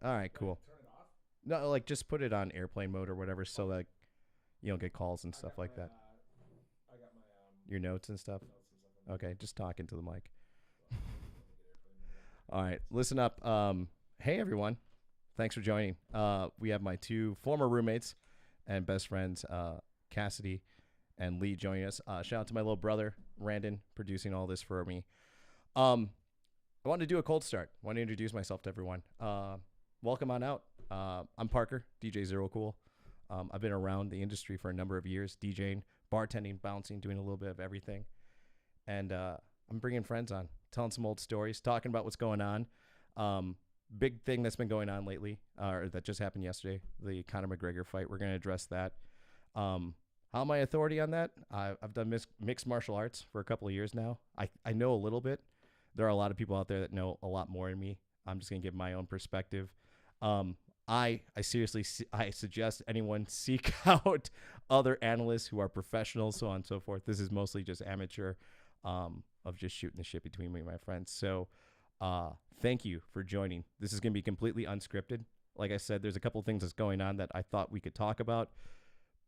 All right, Like cool. turn it off. No, like just put it on airplane mode or whatever, so Okay. that you don't get calls and I stuff got like that. I got my Your notes and stuff. notes and stuff on Okay, muted. just talking to the mic. So let me get airplane mode on. All right, listen up. Hey everyone, thanks for joining. We have my two former roommates and best friends, Cassidy and Lee, joining us. Shout out to my little brother, Randon, producing all this for me. Um, I wanted to do a cold start. I want to introduce myself to everyone. Welcome on out. I'm Parker, DJ Zerocool. I've been around the industry for a number of years, DJing, bartending, bouncing, doing a little bit of everything. And I'm bringing friends on, telling some old stories, talking about what's going on. Um, Big thing that's been going on lately, or that just happened yesterday, the Conor McGregor fight. We're going to address that. How my authority on that? I've done mixed martial arts for a couple of years now. I know a little bit. There are a lot of people out there that know a lot more than me. I'm just going to give my own perspective. Um, I seriously I suggest anyone seek out other analysts who are professionals, so on and so forth. This is mostly just amateur, of just shooting the shit between me and my friends. So, thank you for joining. This is going to be completely unscripted. Like I said, there's a couple things that's going on that I thought we could talk about,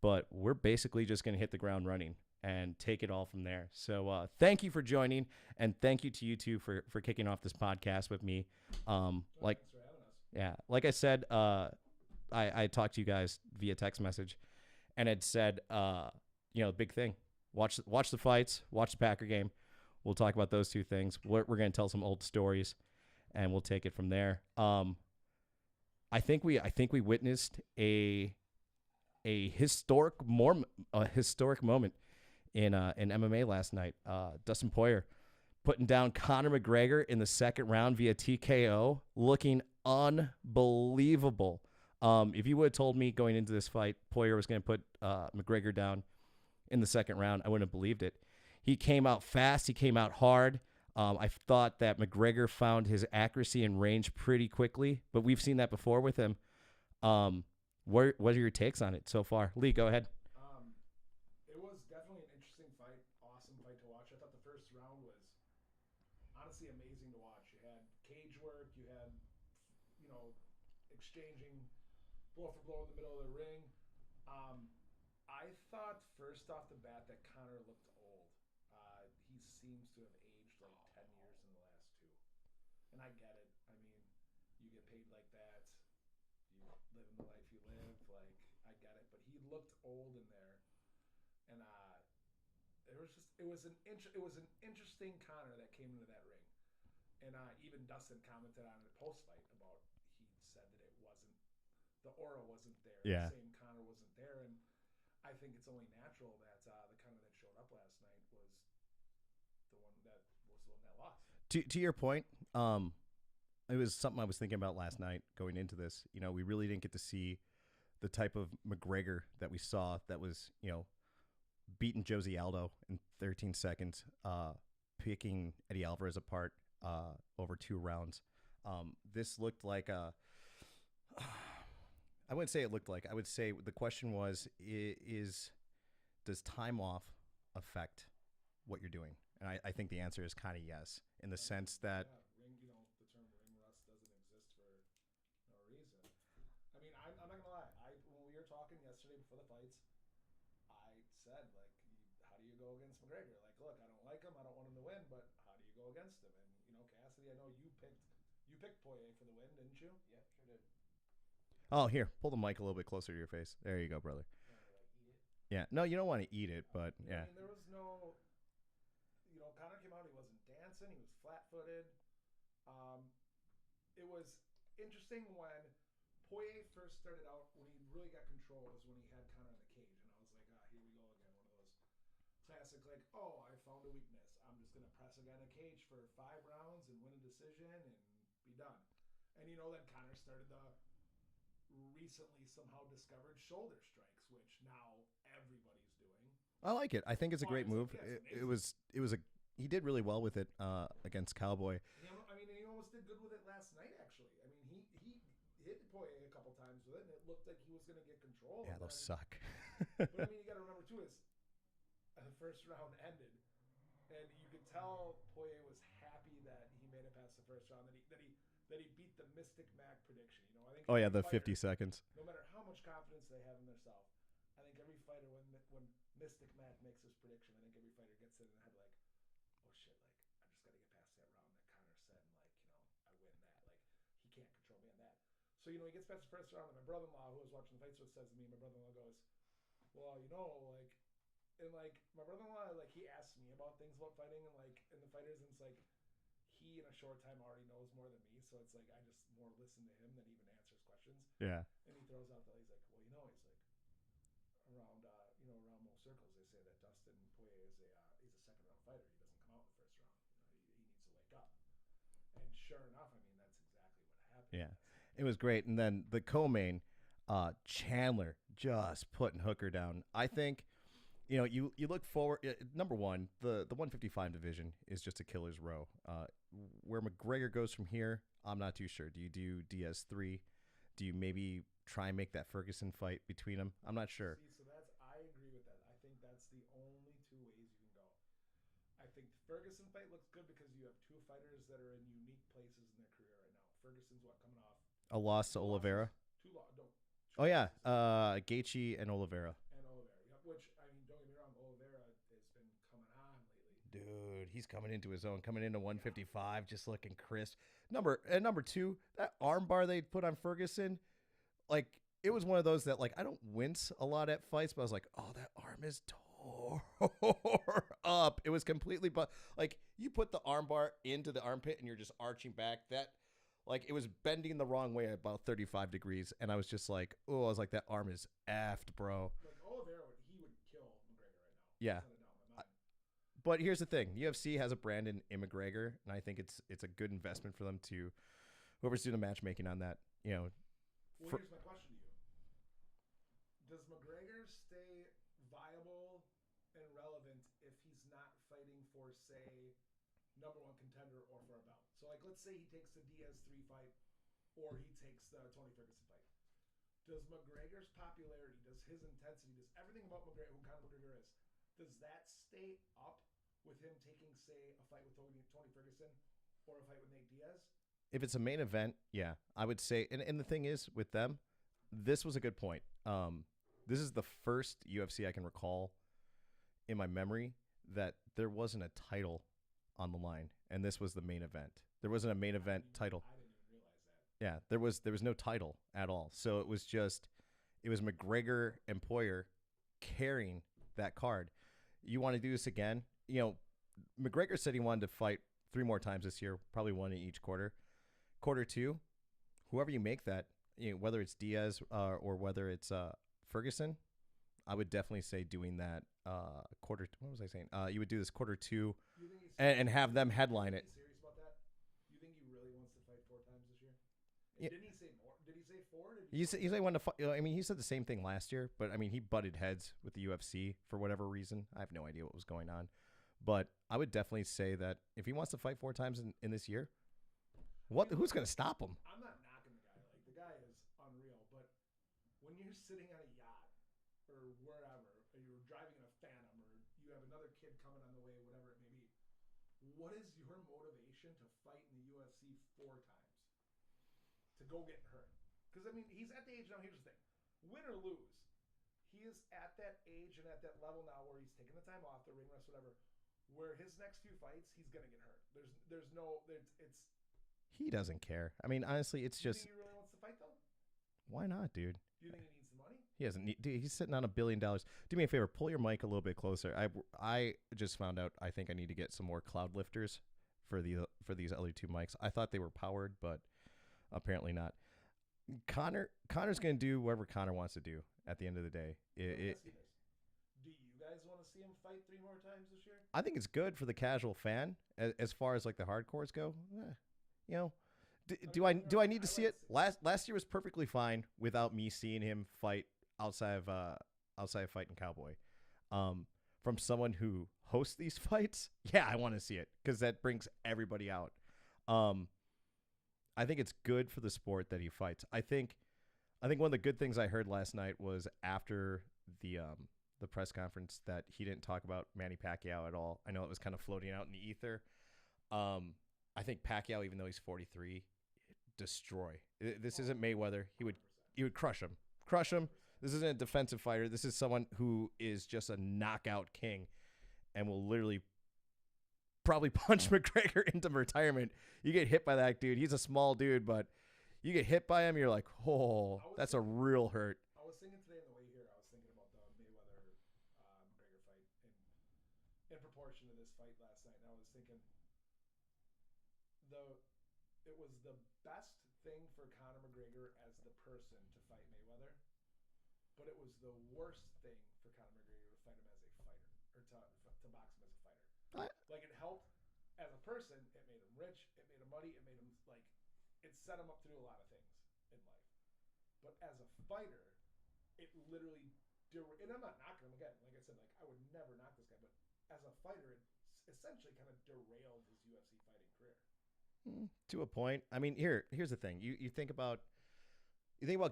but we're basically just going to hit the ground running and take it all from there. So, thank you for joining, and thank you to you two for kicking off this podcast with me. Oh, Like thanks for having us. yeah, like I said, I talked to you guys via text message, and it said, big thing. Watch the fights, watch the Packer game. We'll talk about those two things. We're going to tell some old stories, and we'll take it from there. I think we witnessed a historic moment in MMA last night. Dustin Poirier putting down Conor McGregor in the second round via TKO, looking unbelievable. If you would have told me going into this fight Poirier was going to put McGregor down in the second round, I wouldn't have believed it. He came out fast. He came out hard. I thought that McGregor found his accuracy and range pretty quickly, but we've seen that before with him. What are your takes on it so far? Lee, go ahead. Um, it was definitely an interesting fight. Awesome fight to watch. I thought the first round was honestly amazing to watch. You had cage work. You had you know exchanging blow for blow in the middle of the ring. Um, I thought first off the bat that Connor looked old. He seems to have aged like 10 years in the last two, and I get it. I mean, you get paid like that. You live in the life you live. Like I get it, but he looked old in there, and it was an interesting Connor that came into that ring, and even Dustin commented on it post fight about he said that it wasn't the aura wasn't there, the Yeah. same Connor wasn't there, and I think it's only natural that the Connor that showed up last night was the one that lost. To your point, it was something I was thinking about last night going into this. We really didn't get to see the type of McGregor that we saw that was, beating Josie Aldo in 13 seconds, picking Eddie Alvarez apart over 2 rounds. This looked like a. I wouldn't say it looked like. I would say the question was: does time off affect what you're doing? And I think the answer is kind of yes, in the I mean, sense that yeah, ring. The term ring rust doesn't exist for no reason. I mean, I'm not gonna lie. When we were talking yesterday before the fights, I said like, how do you go against McGregor? Like, look, I don't like him. I don't want him to win, but how do you go against him? And Cassidy, I know you picked Poirier for the win, didn't you? Yep, sure did. oh, here, pull the mic a little bit closer to your face. There you go, brother. You want me to like eat it? Yeah, no, you don't want to eat it, but I yeah, mean, there was no, Connor came out. He wasn't dancing. He was flat-footed. Um, it was interesting when Poirier first started out. When he really got control was when he had Connor in the cage, and I was like, here we go again. One of those classic, like, oh, I found a weakness. I'm just gonna press a guy in a cage for 5 rounds and win a decision and be done. And then Connor started the recently somehow discovered shoulder strikes, which now everybody's doing. I like it. I think it's a Oh, great move. yeah, it's It was a he did really well with it against Cowboy. He almost did good with it last night. Actually, I mean, he hit Poirier a couple times with it, and it looked like he was going to get control. Yeah, And those then, suck. but I mean, you got to remember too is the first round ended, and you could tell Poirier was happy that he made it past the first round. that he beat the Mystic Mac prediction. You know, I think Oh yeah, every the fighter, 50 seconds. no matter how much confidence they have in themselves, I think every fighter when Mystic Mac makes his prediction, I think every fighter gets it in the head like, oh shit, like I just got to get past that round that Connor said, and like I win that. Like he can't control me on that. So he gets past the first round, and my brother-in-law, who was watching the fights with, says to me, my brother-in-law goes, well, like, and like my brother-in-law, like he asks me about things about fighting and like and the fighters, and it's like he in a short time already knows more than me, so it's like I just more listen to him than even answers questions. Yeah. And he throws out that he's like, well, he's like around around most circles they say that Dustin Poirier is he's a second round fighter. He doesn't come out in the first round. He needs to wake up. And sure enough, I mean that's exactly what happened. Yeah. It was great. And then the co-main, Chandler just putting Hooker down. I think, you look forward. Number one, the 155 division is just a killer's row. Where McGregor goes from here, I'm not too sure. Do you do Diaz 3? Do you maybe try and make that Ferguson fight between them? I'm not sure. See, so I agree with that. I think that's the only two ways you can go. I think the Ferguson fight looks good because you have two fighters that are in unique places in their career right now. Ferguson's coming off A loss to Oliveira. Two Oh yeah, Gaethje and Oliveira. Which I mean, don't get me wrong, Oliveira has been coming on lately. Dude, he's coming into his own, coming into 155, just looking crisp. Number two, that armbar they put on Ferguson, like it was one of those that like I don't wince a lot at fights, but I was like, oh, that arm is tore up. It was completely, but like you put the armbar into the armpit and you're just arching back. That like it was bending the wrong way at about 35 degrees, and I was just like, oh, I was like, that arm is effed, bro. Like Oliveira, he would kill McGregor right now. Yeah. But here's the thing: UFC has a Brandon in McGregor, and I think it's a good investment for them to whoever's doing the matchmaking on that. Well, here's my question to you: does McGregor stay viable and relevant if he's not fighting for, say, number one contender or for a belt? So, like, let's say he takes the Diaz 3 fight, or he takes the Tony Ferguson fight. Does McGregor's popularity, does his intensity, does everything about McGregor, who Conor McGregor is, does that stay up with him taking, say, a fight with Tony Ferguson or a fight with Nate Diaz? If it's a main event, yeah, I would say. And the thing is, with them, this was a good point. This is the first UFC I can recall in my memory that there wasn't a title on the line, and this was the main event. There wasn't a main event title. I didn't even realize that. Yeah, there was no title at all. So it was McGregor and Poirier carrying that card. You want to do this again? McGregor said he wanted to fight 3 more times this year, probably one in each quarter. Quarter 2, whoever you make that, whether it's Diaz or whether it's Ferguson, I would definitely say doing that quarter. What was I saying? You would do this quarter 2 and have them headline it. Serious about that? You think he really wants to fight 4 times this year? Yeah. Didn't he say more? Did he say 4? He said he wanted to fight. I mean, he said the same thing last year, but I mean, he butted heads with the UFC for whatever reason. I have no idea what was going on, but I would definitely say that if he wants to fight 4 times in this year, who's going to stop him? I'm not knocking the guy. Like, the guy is unreal, but when you're sitting on a yacht or wherever, or you're driving in a Phantom, or you have another kid coming on the way, whatever it may be, what is your motivation to fight in the UFC 4 times? To go get hurt? Because, I mean, he's at the age now, here's the thing. Win or lose, he is at that age and at that level now where he's taking the time off, the ring rest, whatever, where his next few fights, he's going to get hurt. It's He doesn't care. I mean, honestly, it's just. Do you think he really wants to fight, though? Why not, dude? Do you think he needs the money? He doesn't need. Dude, he's sitting on $1 billion. Do me a favor, pull your mic a little bit closer. I just found out. I think I need to get some more cloud lifters for these other 2 mics. I thought they were powered, but apparently not. Connor's going to do whatever Connor wants to do. At the end of the day, Do you guys want to see him fight 3 more times this year? I think it's good for the casual fan. As far as like the hardcores go, do I need to see it? Last year was perfectly fine without me seeing him fight outside of fighting Cowboy. From someone who hosts these fights, yeah, I want to see it because that brings everybody out. I think it's good for the sport that he fights. I think one of the good things I heard last night was after the press conference that he didn't talk about Manny Pacquiao at all. I know it was kind of floating out in the ether. I think Pacquiao, even though he's 43, destroy. This Oh, isn't Mayweather. He would 100%. he would crush him. 100%. This isn't a defensive fighter. This is someone who is just a knockout king, and will literally probably punch McGregor into retirement. You get hit by that dude. He's a small dude, but you get hit by him, you're like, oh, that's a real hurt. I was thinking today on the way here, I was thinking about the Mayweather McGregor fight in proportion to this fight last night. And I was thinking the it was the best thing for Conor McGregor as the person to fight Mayweather, but it was the worst thing for Conor McGregor to fight him as a fighter or to box him as a fighter. Like it helped as a person, it made him rich, it made him money, it made him like it set him up to do a lot of things in life. But as a fighter, it literally and I'm not knocking him again. Like I said, like I would never knock this guy, but as a fighter, it essentially kind of derailed his UFC fighting career. To a point. I mean, here's the thing. You think about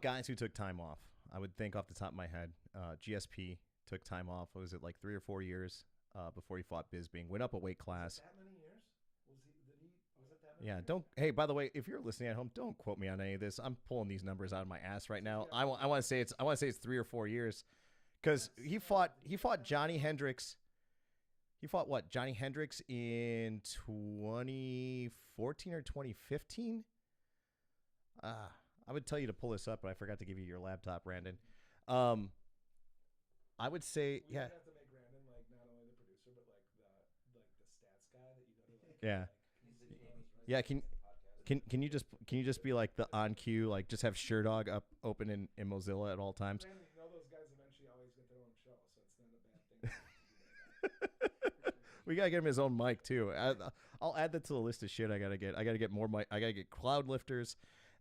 guys who took time off. I would think off the top of my head, GSP took time off. What was it, like 3 or 4 years before he fought Bisping? Went up a weight class. That many years? Was it that many? Yeah. Years? Don't. Hey, by the way, if you're listening at home, don't quote me on any of this. I'm pulling these numbers out of my ass right now. I want to say it's 3 or 4 years, because he fought Johnny Hendricks. He fought what? Johnny Hendricks in 2014 or 2015? I would tell you to pull this up, but I forgot to give you your laptop, Brandon. I would say, we yeah. have to make Brandon like not only the producer, but like the stats guy that you go to. Like, Yeah. Like, Yeah, can you just be like the on cue, like just have Sherdog up open in Mozilla at all times? Brandon, you know those guys eventually always get their own show, so it's not a bad thing. We gotta get him his own mic too. I'll add that to the list of shit I gotta get. I gotta get more mic. I gotta get cloud lifters,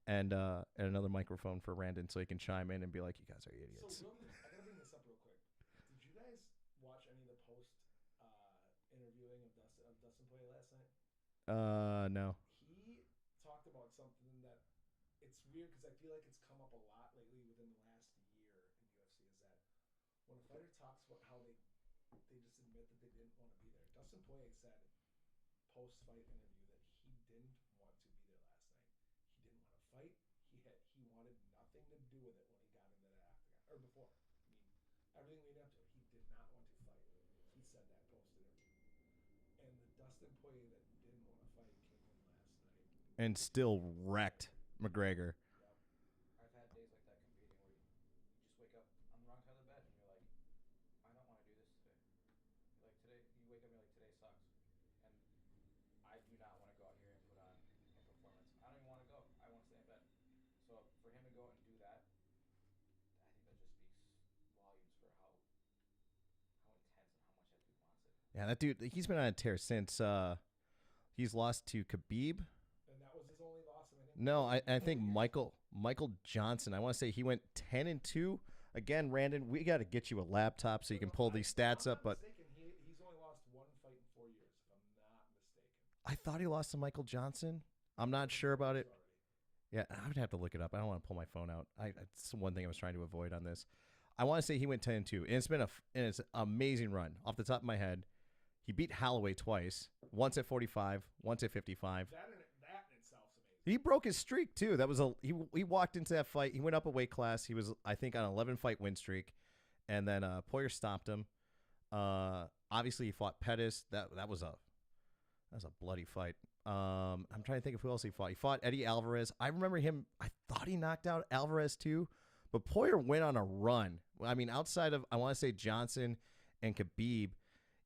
and another microphone for Randon so he can chime in and be like, "You guys are idiots." So I gotta bring this up real quick. Did you guys watch any of the post interviewing of Dustin Poirier last night? No. He talked about something that it's weird because I feel like it's come up a lot lately within the last year in UFC. Is that when a fighter talks about how they just admit that they didn't want to be there. Dustin Poirier said post-fight interview that he didn't want to be there last night. He didn't want to fight. He wanted nothing to do with it when he got into that octagon or before. I mean, everything leading up to it, he did not want to fight. He said that post-interview. And the Dustin Poirier that didn't want to fight came in last night And still wrecked McGregor. Yep. I've had days like that competing where you just wake up on the wrong side of the bed and you're like, I don't want to do this today. Like today, you wake up and you're like, today sucks. And I do not want to go out here and put on a performance. I don't even want to go. I want to stay in bed. So for him to go out and do that, I think that just speaks volumes for how intense and how much that dude wants it. Yeah, that dude, he's been on a tear since he's lost to Khabib. And that was his only loss. And I think No, I think Michael Johnson. I want to say he went 10-2. Again, Randon, we got to get you a laptop so you can pull these stats up. But he's only lost one fight in 4 years, if I'm not mistaken. I thought he lost to Michael Johnson. I'm not sure about it. Yeah, I would have to look it up. I don't want to pull my phone out. It's one thing I was trying to avoid on this. I want to say he went 10-2, and it's been it's an amazing run. Off the top of my head, he beat Holloway twice. Once at 45, once at 55. That in itself's amazing. He broke his streak too. That was he walked into that fight. He went up a weight class. He was, I think, on an 11-fight win streak, and then Poirier stopped him. Obviously he fought Pettis. That was a bloody fight. I'm trying to think of who else he fought. He fought Eddie Alvarez. I remember him. I thought he knocked out Alvarez too, but Poirier went on a run. I mean, outside of, I want to say, Johnson and Khabib,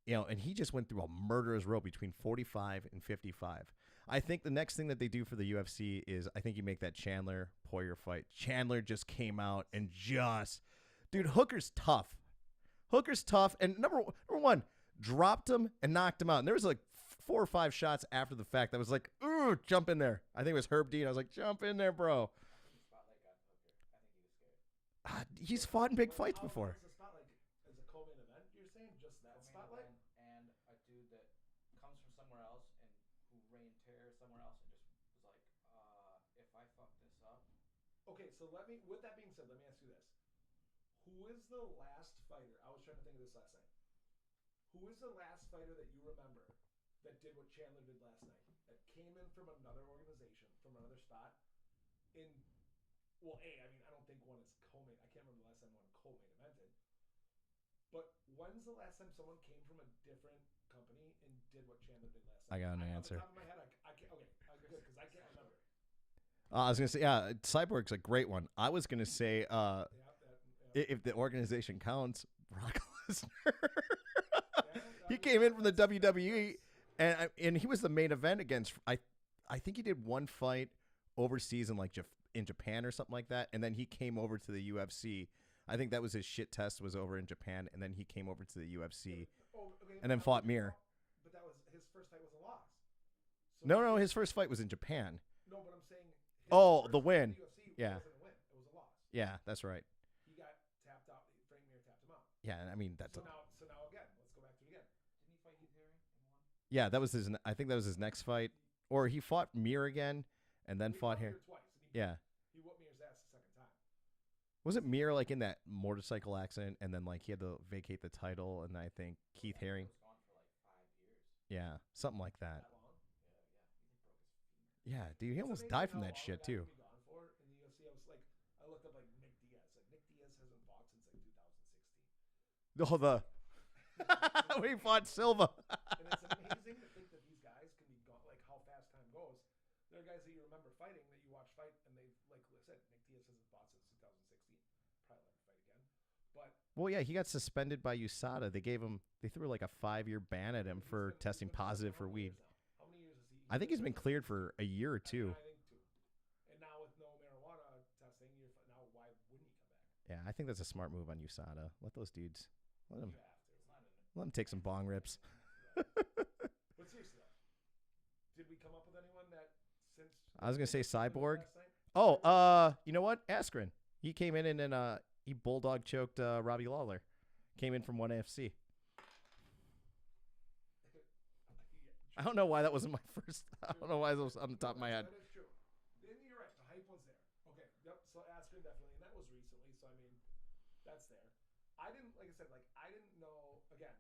and he just went through a murderer's row between 45 and 55. I think the next thing that they do for the UFC is, I think you make that Chandler Poirier fight. Chandler just came out and dude, Hooker's tough. And number one, dropped him and knocked him out. And there was like 4 or 5 shots after the fact that was like, ooh, jump in there. I think it was Herb Dean. I was like, jump in there, bro. Spotlight got Hooker. I think he was scared. He's fought in big fights before. The spotlight as a co-main event, you're saying? Just that spotlight? And a dude that comes from somewhere else and who reigned terror somewhere else and just was like, if I fuck this up. Okay, so with that being said, let me ask you this. Who is the last fighter? I was trying to think of this last night. Who is the last fighter that you remember that did what Chandler did last night? That came in from another organization, from another spot, in well, I mean, I don't think one is co-main. I can't remember the last time one co-main evented. But when's the last time someone came from a different company and did what Chandler did last I night? got an On the answer. top of my head, I can't. Okay, good because I can't remember. I was gonna say, yeah, Cyborg's a great one. I was gonna say, Yeah, if the organization counts, Brock Lesnar. yeah, He came in from the WWE, and he was the main event against. I think he did one fight overseas in like in Japan or something like that, and then he came over to the UFC. I think that was his shit test was over in Japan, and then he came over to the UFC, okay, and then fought Mir. But that was his first fight was a loss. So No, his first fight was in Japan. No, but I'm saying. The win. The UFC Yeah. wasn't a win. It was a loss. Yeah, that's right. He got tapped out. Frank Mir tapped him out. Yeah, I mean that's. So now again, let's go back to it again. Didn't he fight Heath Herring in one? Yeah, that was his. I think that was his next fight, or he fought Mir again, and then fought Mir him. twice. And Yeah. He whooped Mir's ass the second time. Was it Mir like in that motorcycle accident, and then like he had to vacate the title, and I think Keith Haring. He was gone for like 5 years. Yeah, something like that. That long. Yeah. He broke his feet. Yeah, dude, he It's almost amazing died from how that long shit a guy too. can be gone for in the UFC. I looked up like Nick Diaz. Like Nick Diaz hasn't fought since like 2016. Oh, when he fought Silva. And it's amazing to think that these guys can be gone. Like how fast time goes. There are guys that you remember fighting that you watch fight, and they like I said, Nick Diaz hasn't fought since 2016. Probably never fight again. But Well, yeah, he got suspended by USADA. They threw like a 5-year ban at him for testing positive for weed. How many years has he? I think he's been cleared for a year or two. I think 2. And now with no marijuana testing, now why wouldn't he come back? Yeah, I think that's a smart move on USADA. Let those dudes, let them You have to. It's not in it. let them take some bong rips. But seriously, though, did we come up with anyone that since I was gonna say Cyborg. last night? Oh, you know what? Askren. He came in and then he bulldog choked Robbie Lawler. Came in from ONE AFC. I don't know why that wasn't my first. I don't know why that was on the top of my head. That is true. And you're right. The hype was there. Okay. Yep. So Askren definitely, and that was recently. So I mean, that's there. I didn't, like I said, like I didn't know. Again,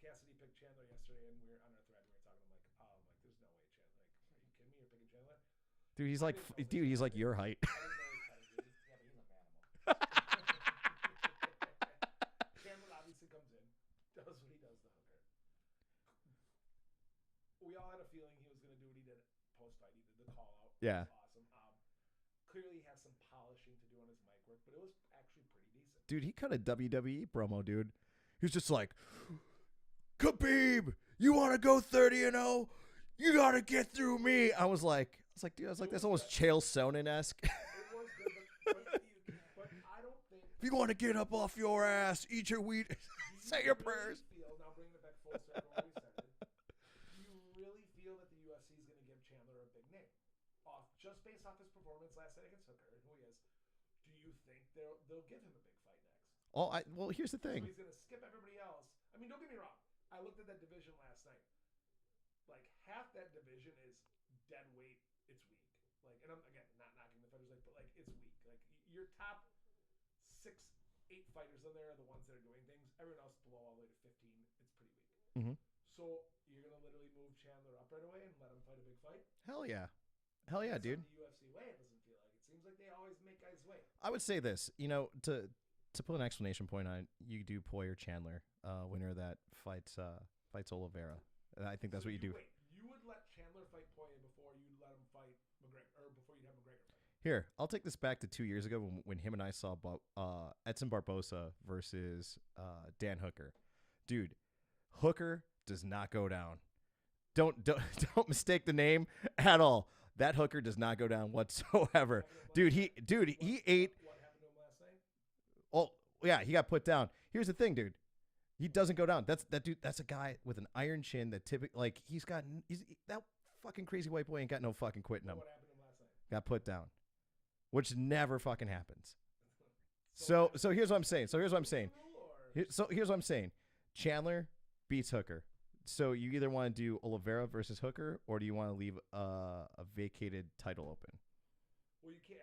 Cassidy picked Chandler yesterday, and we were on our thread. We were talking. I'm like, there's no way Chandler. Like, are you kidding me? You're picking Chandler? Dude, he's like your height. I didn't know his pedigree. Yeah, but he's a manimal. Chandler obviously comes in, does what he does to Hooker. We all had a feeling he was going to do what he did post fight. He did the call out. Yeah. It was awesome. Clearly, he has some polishing to do on his mic work, but it was actually pretty decent. Dude, he cut a WWE promo, dude. He was just like, Khabib, you want to go 30-0? You got to get through me. I was like, dude, that's almost Chael Sonnen-esque. It was good, but I don't think. If you want to get up off your ass, eat your wheat, say your prayers. Now bringing it back full circle where we started, do you really feel that the UFC is going to give Chandler a big name? Just based off his performance last night against Hooker and who he is, do you think they'll give him a big fight next? Well, here's the thing. So he's going to skip everybody else. I mean, don't get me wrong. I looked at that division last night. Like, half that division is dead weight. It's weak. Like, and I'm, again, not knocking the fighters, but, like, it's weak. Like, your top 6, 8 fighters in there are the ones that are doing things. Everyone else below all the way to 15, it's pretty weak. Mm-hmm. So you're going to literally move Chandler up right away and let him fight a big fight? Hell yeah. Hell yeah, That's dude. not the UFC way, it doesn't feel like. It seems like they always make guys wait. I would say this, to put an exclamation point on it, you do Poirier Chandler, winner of that fights Oliveira. And I think that's So what you do. Wait, you would let Chandler fight Poirier before you'd let him fight McGregor, or before you'd have McGregor fight? Here, I'll take this back to 2 years ago when him and I saw Edson Barbosa versus Dan Hooker. Dude, Hooker does not go down. Don't mistake the name at all. That Hooker does not go down whatsoever. Dude, he ate. What happened to him last night? Oh, yeah, he got put down. Here's the thing, dude. He doesn't go down. That's a guy with an iron chin that typically, like, he's that fucking crazy white boy ain't got no fucking quit in him. What happened to him last night? Got put down, which never fucking happens. So here's what I'm saying. Here's what I'm saying. Chandler beats Hooker. So you either want to do Oliveira versus Hooker, or do you want to leave a vacated title open? Well, you can't.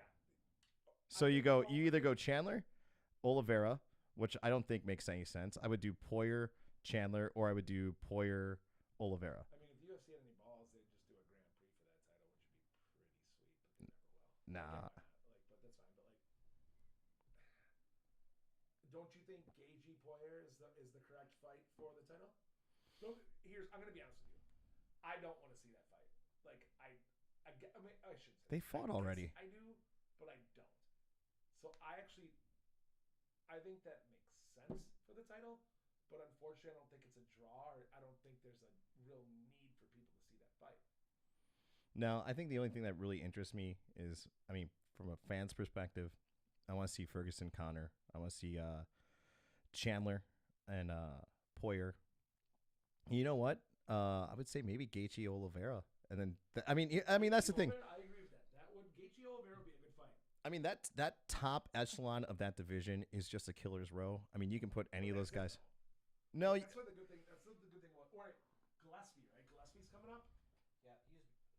So you either go Chandler, Oliveira, which I don't think makes any sense. I would do Poirier, Chandler, or I would do Poirier, Oliveira. I mean, if the UFC had any balls, they'd just do a Grand Prix for that title, which would be pretty sweet, but they never will. Nah. Okay, don't you think Gaethje Poirier is the correct fight for the title? Don't, I'm going to be honest with you. I don't want to see that fight. Like I mean, I shouldn't say They that. fought already. I do, but I don't. So I think that makes sense for the title, but unfortunately, I don't think it's a draw, or I don't think there's a real need for people to see that fight. No, I think the only thing that really interests me is, I mean, from a fan's perspective, I want to see Ferguson Connor. I want to see Chandler and Poirier. You know what? I would say maybe Gaethje Oliveira, and then I mean that's the thing. I agree with that. That would Gaethje Oliveira would be a good fight. I mean that top echelon of that division is just a killer's row. I mean, you can put any of those guys. No, that's what the good thing. That's the good thing. All right, Gillespie, right? Gillespie's coming up. Yeah,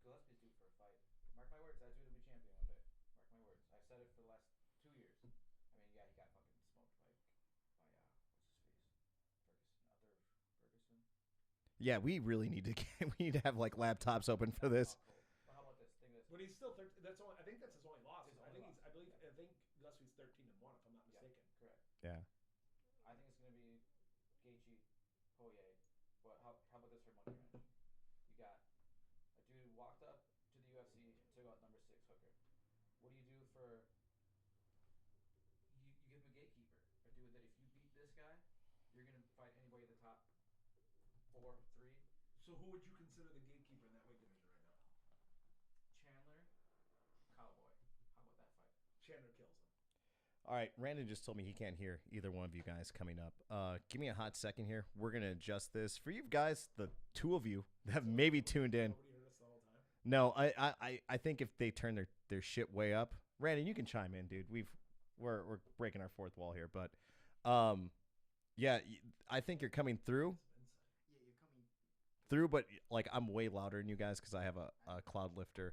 Gillespie's due for a fight. Mark my words, that dude will be champion one day. Mark my words. I've said it for the last 2 years. I mean, yeah, he got fucking smoked by what's his face, Ferguson. yeah, we really need to we need to have like laptops open for this. Well, how about this? Think this. But he's still 13. I think that's his only loss. His I only think loss. I think Gillespie's 13-1 if I'm not mistaken. Yeah, correct. Yeah. I think it's gonna be Gaethje, Poirier. But how about this for money ranch? You got a dude who walked up to the UFC and took out number 6 Hooker. What do you do for? You give him a gatekeeper, a dude that if you beat this guy, you're gonna fight anybody at the top 4, 3. So who would you consider the gatekeeper in that weight division right now? Chandler, Cowboy. How about that fight? Chandler kills him. All right, Randon just told me he can't hear either one of you guys coming up. Give me a hot second here. We're gonna adjust this for you guys. The two of you that have maybe tuned in. Nobody heard us the whole time. No, I think if they turn their shit way up, Randon, you can chime in, dude. We're breaking our fourth wall here, but yeah, I think you're coming through. Yeah, you're coming Through, but like I'm way louder than you guys because I have a cloud lifter.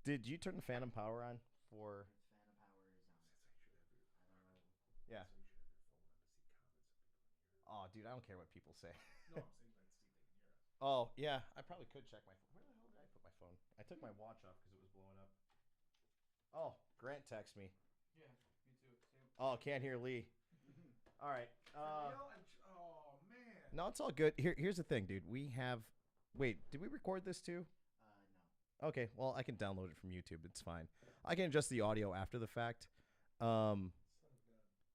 Did you turn the phantom power on for? Phantom power is on. I don't know. Yeah. So you should have your phone on to see comments of people in here. Oh, dude, I don't care what people say. No, I'm saying like see if they can hear us. Oh yeah, I probably could check my phone. Where the hell did I put my phone? I took my watch off because it was blowing up. Oh, Grant texted me. Yeah, me too. Same. Oh, can't hear Lee. All right. Oh man. No, it's all good. Here's the thing, dude. We have. Wait, did we record this too? No. Okay, well, I can download it from YouTube. It's fine. I can adjust the audio after the fact. Sounds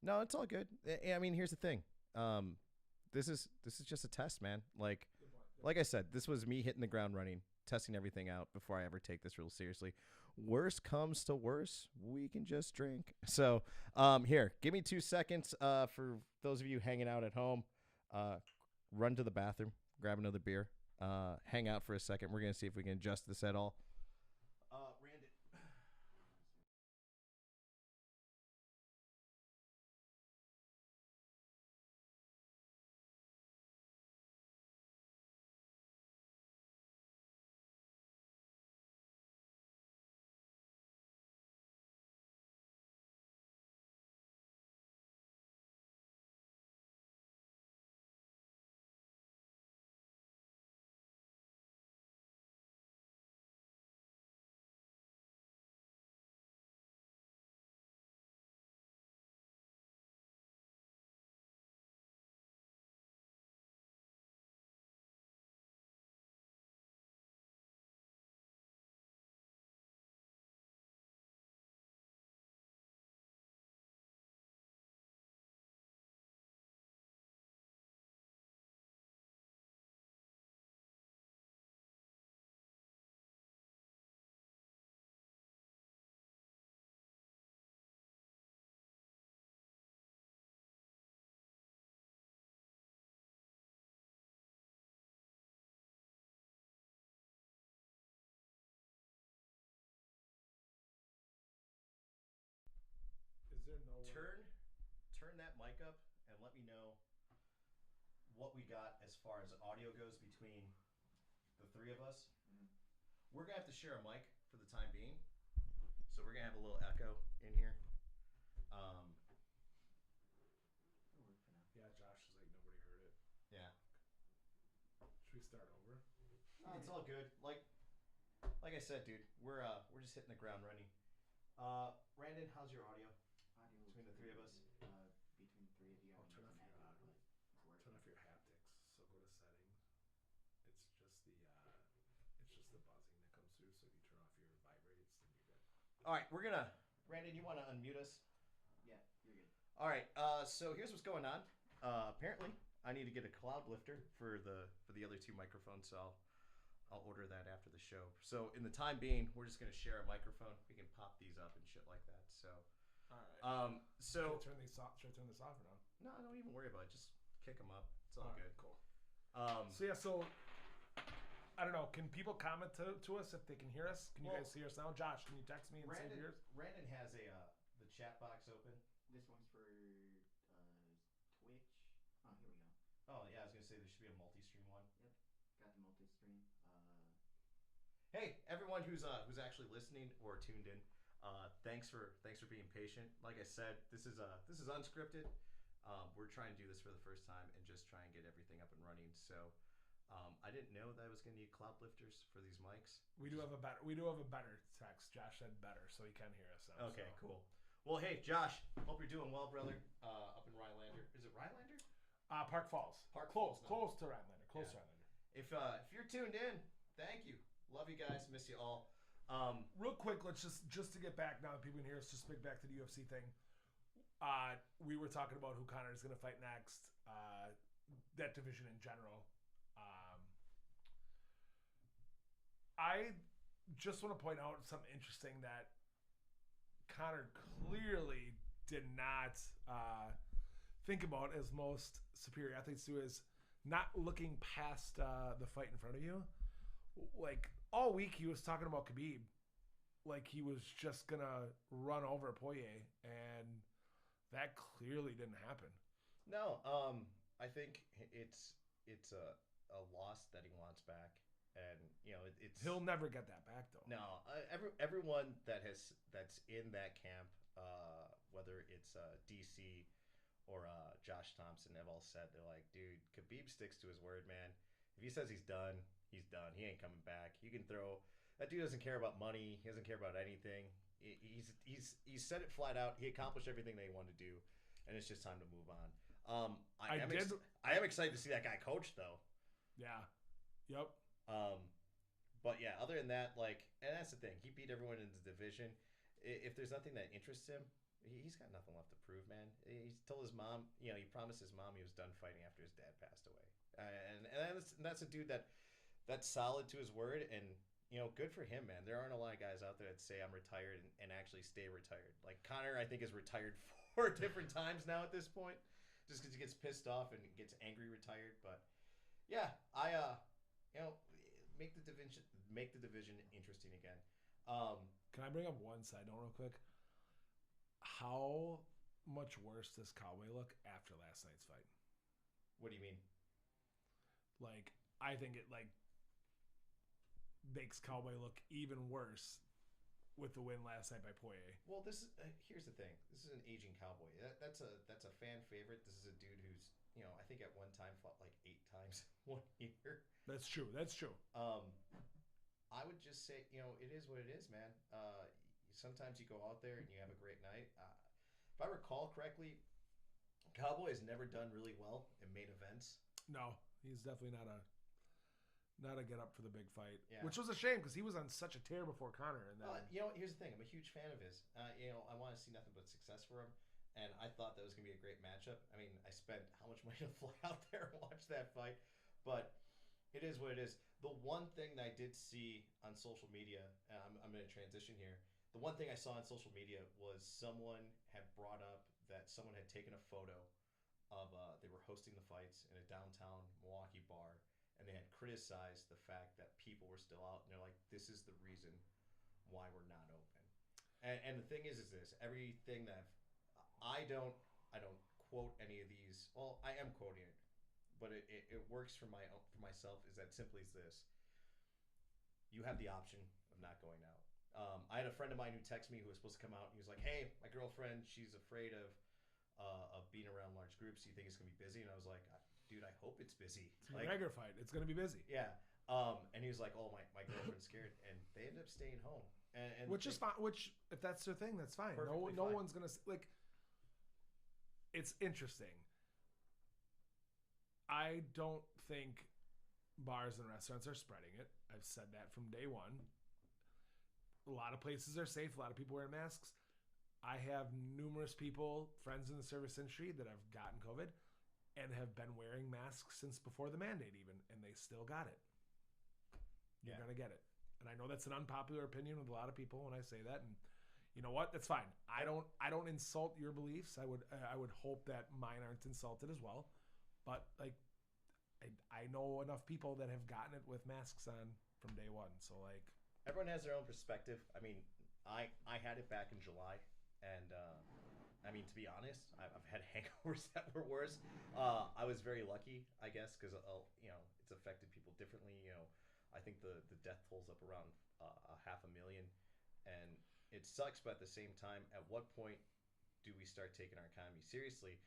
good. No, it's all good. I mean, here's the thing. This is just a test, man. Like I said, this was me hitting the ground running, testing everything out before I ever take this real seriously. Worst comes to worst, we can just drink. So, here, give me 2 seconds. For those of you hanging out at home, run to the bathroom, grab another beer, hang out for a second. We're gonna see if we can adjust this at all. Randon. Is there no way? Turn that mic up and let me know what we got as far as audio goes between the three of us. Mhm. We're gonna have to share a mic for the time being, so we're gonna have a little echo in here. It'll work for now. Yeah, Josh is like nobody heard it. Yeah, Should we start over? no, it's all good. Like I said, dude, we're just hitting the ground running. Brandon, how's your audio? Audio Between the three of us? Between the three of you guys. All right, we're gonna. Brandon, you want to unmute us? Yeah, you're good. All right. So here's what's going on. Apparently, I need to get a cloud lifter for the other two microphones. So I'll order that after the show. So in the time being, we're just gonna share a microphone. We can pop these up and shit like that. So All right. so Should I turn these off? Should I turn this off or no? no, don't even worry about it. Just kick them up. It's all All right, good. cool. So So I don't know. Can people comment to us if they can hear us? Can you Well, guys see us now? Josh, can you text me and say yours? Brandon has a the chat box open. This one's for Twitch. Oh, here we go. Oh yeah, I was gonna say there should be a multi-stream one. Yep, got the multi-stream. Hey, everyone who's actually listening or tuned in, thanks for being patient. Like I said, this is unscripted. We're trying to do this for the first time and just try and get everything up and running. So I didn't know that I was going to need cloud lifters for these mics. We do have a better text. Josh said better, so he can hear us now. Okay, so. cool. Well, hey, Josh, hope you're doing well, brother. Up in Rhinelander, is it Rhinelander? Park Falls. Park close, Falls, no. close to Rhinelander. Close Yeah. to Rhinelander. If you're tuned in, thank you. Love you guys. Miss you all. Real quick, let's just to get back now that people can hear us. Just get back to the UFC thing. We were talking about who Conor is going to fight next. That division in general. I just want to point out something interesting that Conor clearly did not think about, as most superior athletes do, is not looking past the fight in front of you. Like, all week he was talking about Khabib. Like, he was just going to run over Poirier, and that clearly didn't happen. No, I think it's a loss that he wants back, and it's He'll never get that back, though. no. Everyone that's in that camp, whether it's DC or Josh Thompson, have all said they're like, dude, Khabib sticks to his word, man. If he says he's done, he's done. He ain't coming back. You can throw that dude doesn't care about money. He doesn't care about anything. He's said it flat out. He accomplished everything that he wanted to do, and it's just time to move on. I am excited to see that guy coach, though. Yeah. Yep. But yeah, other than that, and that's the thing. He beat everyone in the division. If there's nothing that interests him, he's got nothing left to prove, man. He told his mom, he promised his mom he was done fighting after his dad passed away. And that's a dude that's solid to his word, and good for him, man. There aren't a lot of guys out there that say I'm retired and actually stay retired. Like Conor, I think is retired 4 different times now at this point, just because he gets pissed off and gets angry retired. But yeah, I make the division interesting again. Can I bring up one side note real quick? How much worse does Cowboy look after last night's fight? What do you mean? Like, I think it makes Cowboy look even worse with the win last night by Poirier. Well, this is here's the thing. This is an aging Cowboy. That's a fan favorite. This is a dude who's I think at one time fought like 8 times in 1 year. That's true. I would just say it is what it is, man. Sometimes you go out there and you have a great night. If I recall correctly, Cowboy has never done really well in main events. No, he's definitely not a get up for the big fight, Yeah. which was a shame because he was on such a tear before Conor. And then, here's the thing. I'm a huge fan of his. I want to see nothing but success for him, and I thought that was going to be a great matchup. I mean, I spent how much money to fly out there and watch that fight, but it is what it is. The one thing that I did see on social media, I'm going to transition here. The one thing I saw on social media was someone had brought up that someone had taken a photo of they were hosting the fights in a downtown Milwaukee bar, and they had criticized the fact that people were still out, and they're like, this is the reason why we're not open. And the thing is this: everything that I don't quote any of these. Well, I am quoting it, but it works for myself. Is that simply is this: you have the option of not going out. I had a friend of mine who texted me who was supposed to come out, and he was like, "Hey, my girlfriend, she's afraid of being around large groups. Do you think it's gonna be busy?" And I was like, "Dude, I hope it's busy. it's a McGregor fight. It's going to be busy." Yeah. And he was like, "Oh, my girlfriend's scared," and they ended up staying home. And Which is fine. Which, if that's their thing, that's fine. No Perfectly fine. one's gonna It's interesting. I don't think bars and restaurants are spreading it. I've said that from day one. A lot of places are safe. A lot of people wearing masks. I have numerous people, friends in the service industry, that have gotten COVID and have been wearing masks since before the mandate even, and they still got it. You're Yeah. going to get it. And I know that's an unpopular opinion with a lot of people when I say that, and you know what? That's fine. I don't insult your beliefs. I would hope that mine aren't insulted as well. But like I know enough people that have gotten it with masks on from day one. So like Everyone has their own perspective. I mean, I had it back in July, and I mean, to be honest, I've had hangovers that were worse. I was very lucky, I guess, because it's affected people differently. I think the death toll's up around a 500,000, and it sucks. But at the same time, at what point do we start taking our economy seriously?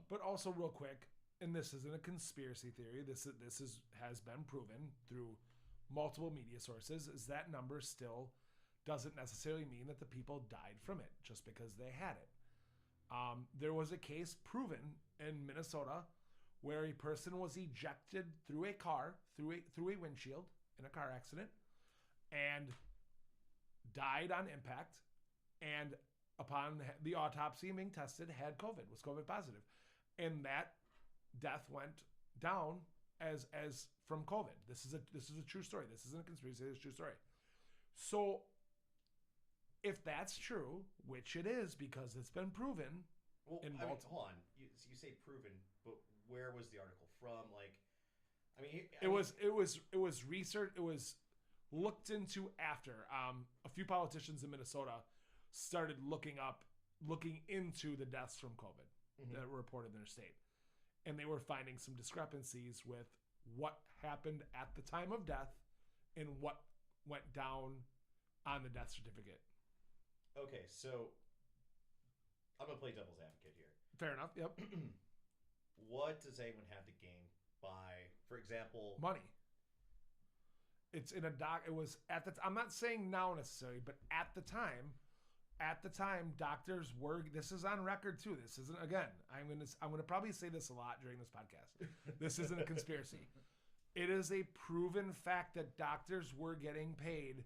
But also, real quick, and this isn't a conspiracy theory. This has been proven through multiple media sources. Is that number still doesn't necessarily mean that the people died from it just because they had it. There was a case proven in Minnesota where a person was ejected through a car through a windshield in a car accident and died on impact, and upon the autopsy being tested, had COVID, was COVID positive, and that death went down as from COVID. This is a true story. This isn't a conspiracy. It's a true story. So if that's true, which it is because it's been proven. Well, hold on. You say proven, but where was the article from? Like, It was research. It was looked into after a few politicians in Minnesota started looking into the deaths from COVID that were reported in their state, and they were finding some discrepancies with what happened at the time of death and what went down on the death certificate. Okay, so I'm gonna play devil's advocate here. Fair enough. Yep. What does anyone have to gain by, for example, Money. It's in a doc. It was at the. I'm not saying now necessarily, but at the time, doctors were. This is on record too. This isn't again. I'm gonna probably say this a lot during this podcast. This isn't a conspiracy. It is a proven fact that doctors were getting paid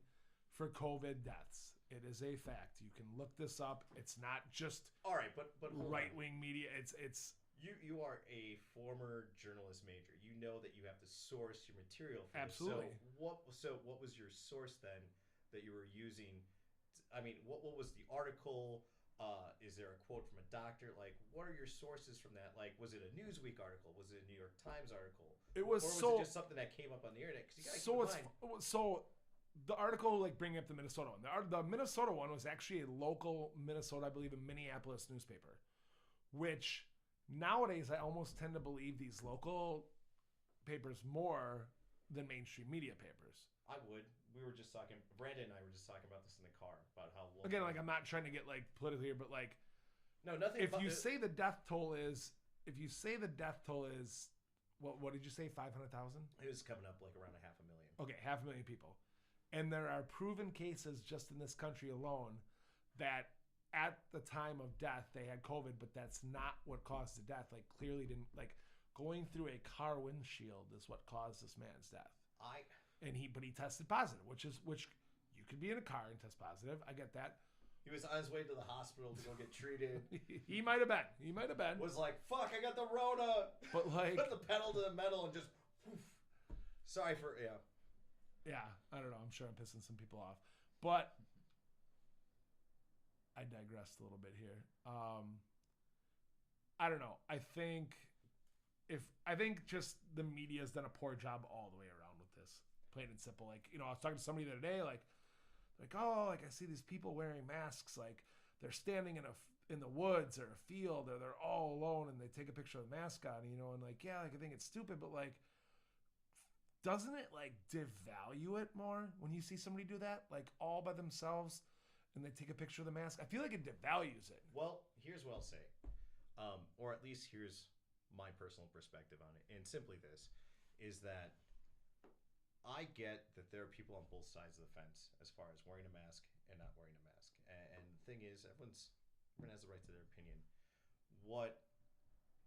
for COVID deaths. It is a fact. You can look this up. It's not just all right, but right wing media. It's. You are a former journalist major. You know that you have to source your material for Absolutely. This. So what was your source then that you were using? I mean, what was the article? Is there a quote from a doctor? Like, what are your sources from that? Like, was it a Newsweek article? Was it a New York Times article? It was, or was it just something that came up on the internet? So the article, like bringing up the Minnesota one, the Minnesota one was actually a local Minnesota, I believe, a Minneapolis newspaper, which nowadays I almost tend to believe these local papers more than mainstream media papers. I would. We were just talking. Brandon and I were just talking about this in the car about how local. Again, like I'm not trying to get like political here, but like no, nothing. If you say the death toll is, what did you say? 500,000. It was coming up like around 500,000. Okay, 500,000 people. And there are proven cases just in this country alone that at the time of death they had COVID, but that's not what caused the death. Like clearly didn't, like going through a car windshield is what caused this man's death. But he tested positive, which you could be in a car and test positive. I get that. He was on his way to the hospital to go get treated. He might have been. Was like, fuck, I got the Rona. But like, put the pedal to the metal and just, poof. Sorry for, yeah. Yeah, I don't know. I'm sure I'm pissing some people off. But I digressed a little bit here. I don't know. I think just the media has done a poor job all the way around with this. Plain and simple. Like, I was talking to somebody the other day, like, oh, like I see these people wearing masks, like they're standing in the woods or a field, or they're all alone, and they take a picture of the mask on, and like, yeah, like I think it's stupid, but like, doesn't it like devalue it more when you see somebody do that, like all by themselves, and they take a picture of the mask? I feel like it devalues it. Well, here's what I'll say, or at least here's my personal perspective on it, and simply this is that I get that there are people on both sides of the fence as far as wearing a mask and not wearing a mask. And the thing is, everyone has the right to their opinion. What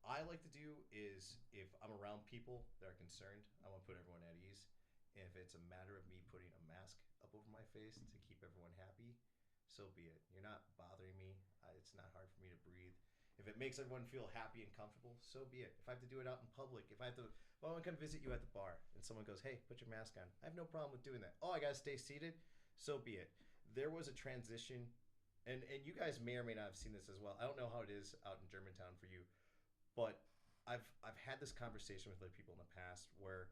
I like to do is, if I'm around people that are concerned, I want to put everyone at ease. If it's a matter of me putting a mask up over my face to keep everyone happy, so be it. You're not bothering me. It's not hard for me to breathe. If it makes everyone feel happy and comfortable, so be it. If I have to do it out in public, if I want to come visit you at the bar and someone goes, hey, put your mask on, I have no problem with doing that. Oh, I got to stay seated, so be it. There was a transition, and you guys may or may not have seen this as well. I don't know how it is out in Germantown for you, but I've had this conversation with other people in the past where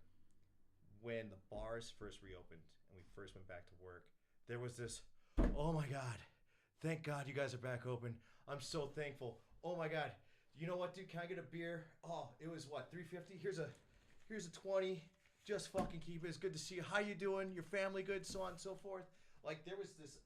when the bars first reopened and we first went back to work, there was this, oh my God, thank God you guys are back open. I'm so thankful. Oh my God, you know what, dude? Can I get a beer? Oh, it was what, $3.50? Here's a 20. Just fucking keep it. It's good to see you. How you doing? Your family good? So on and so forth. Like there was this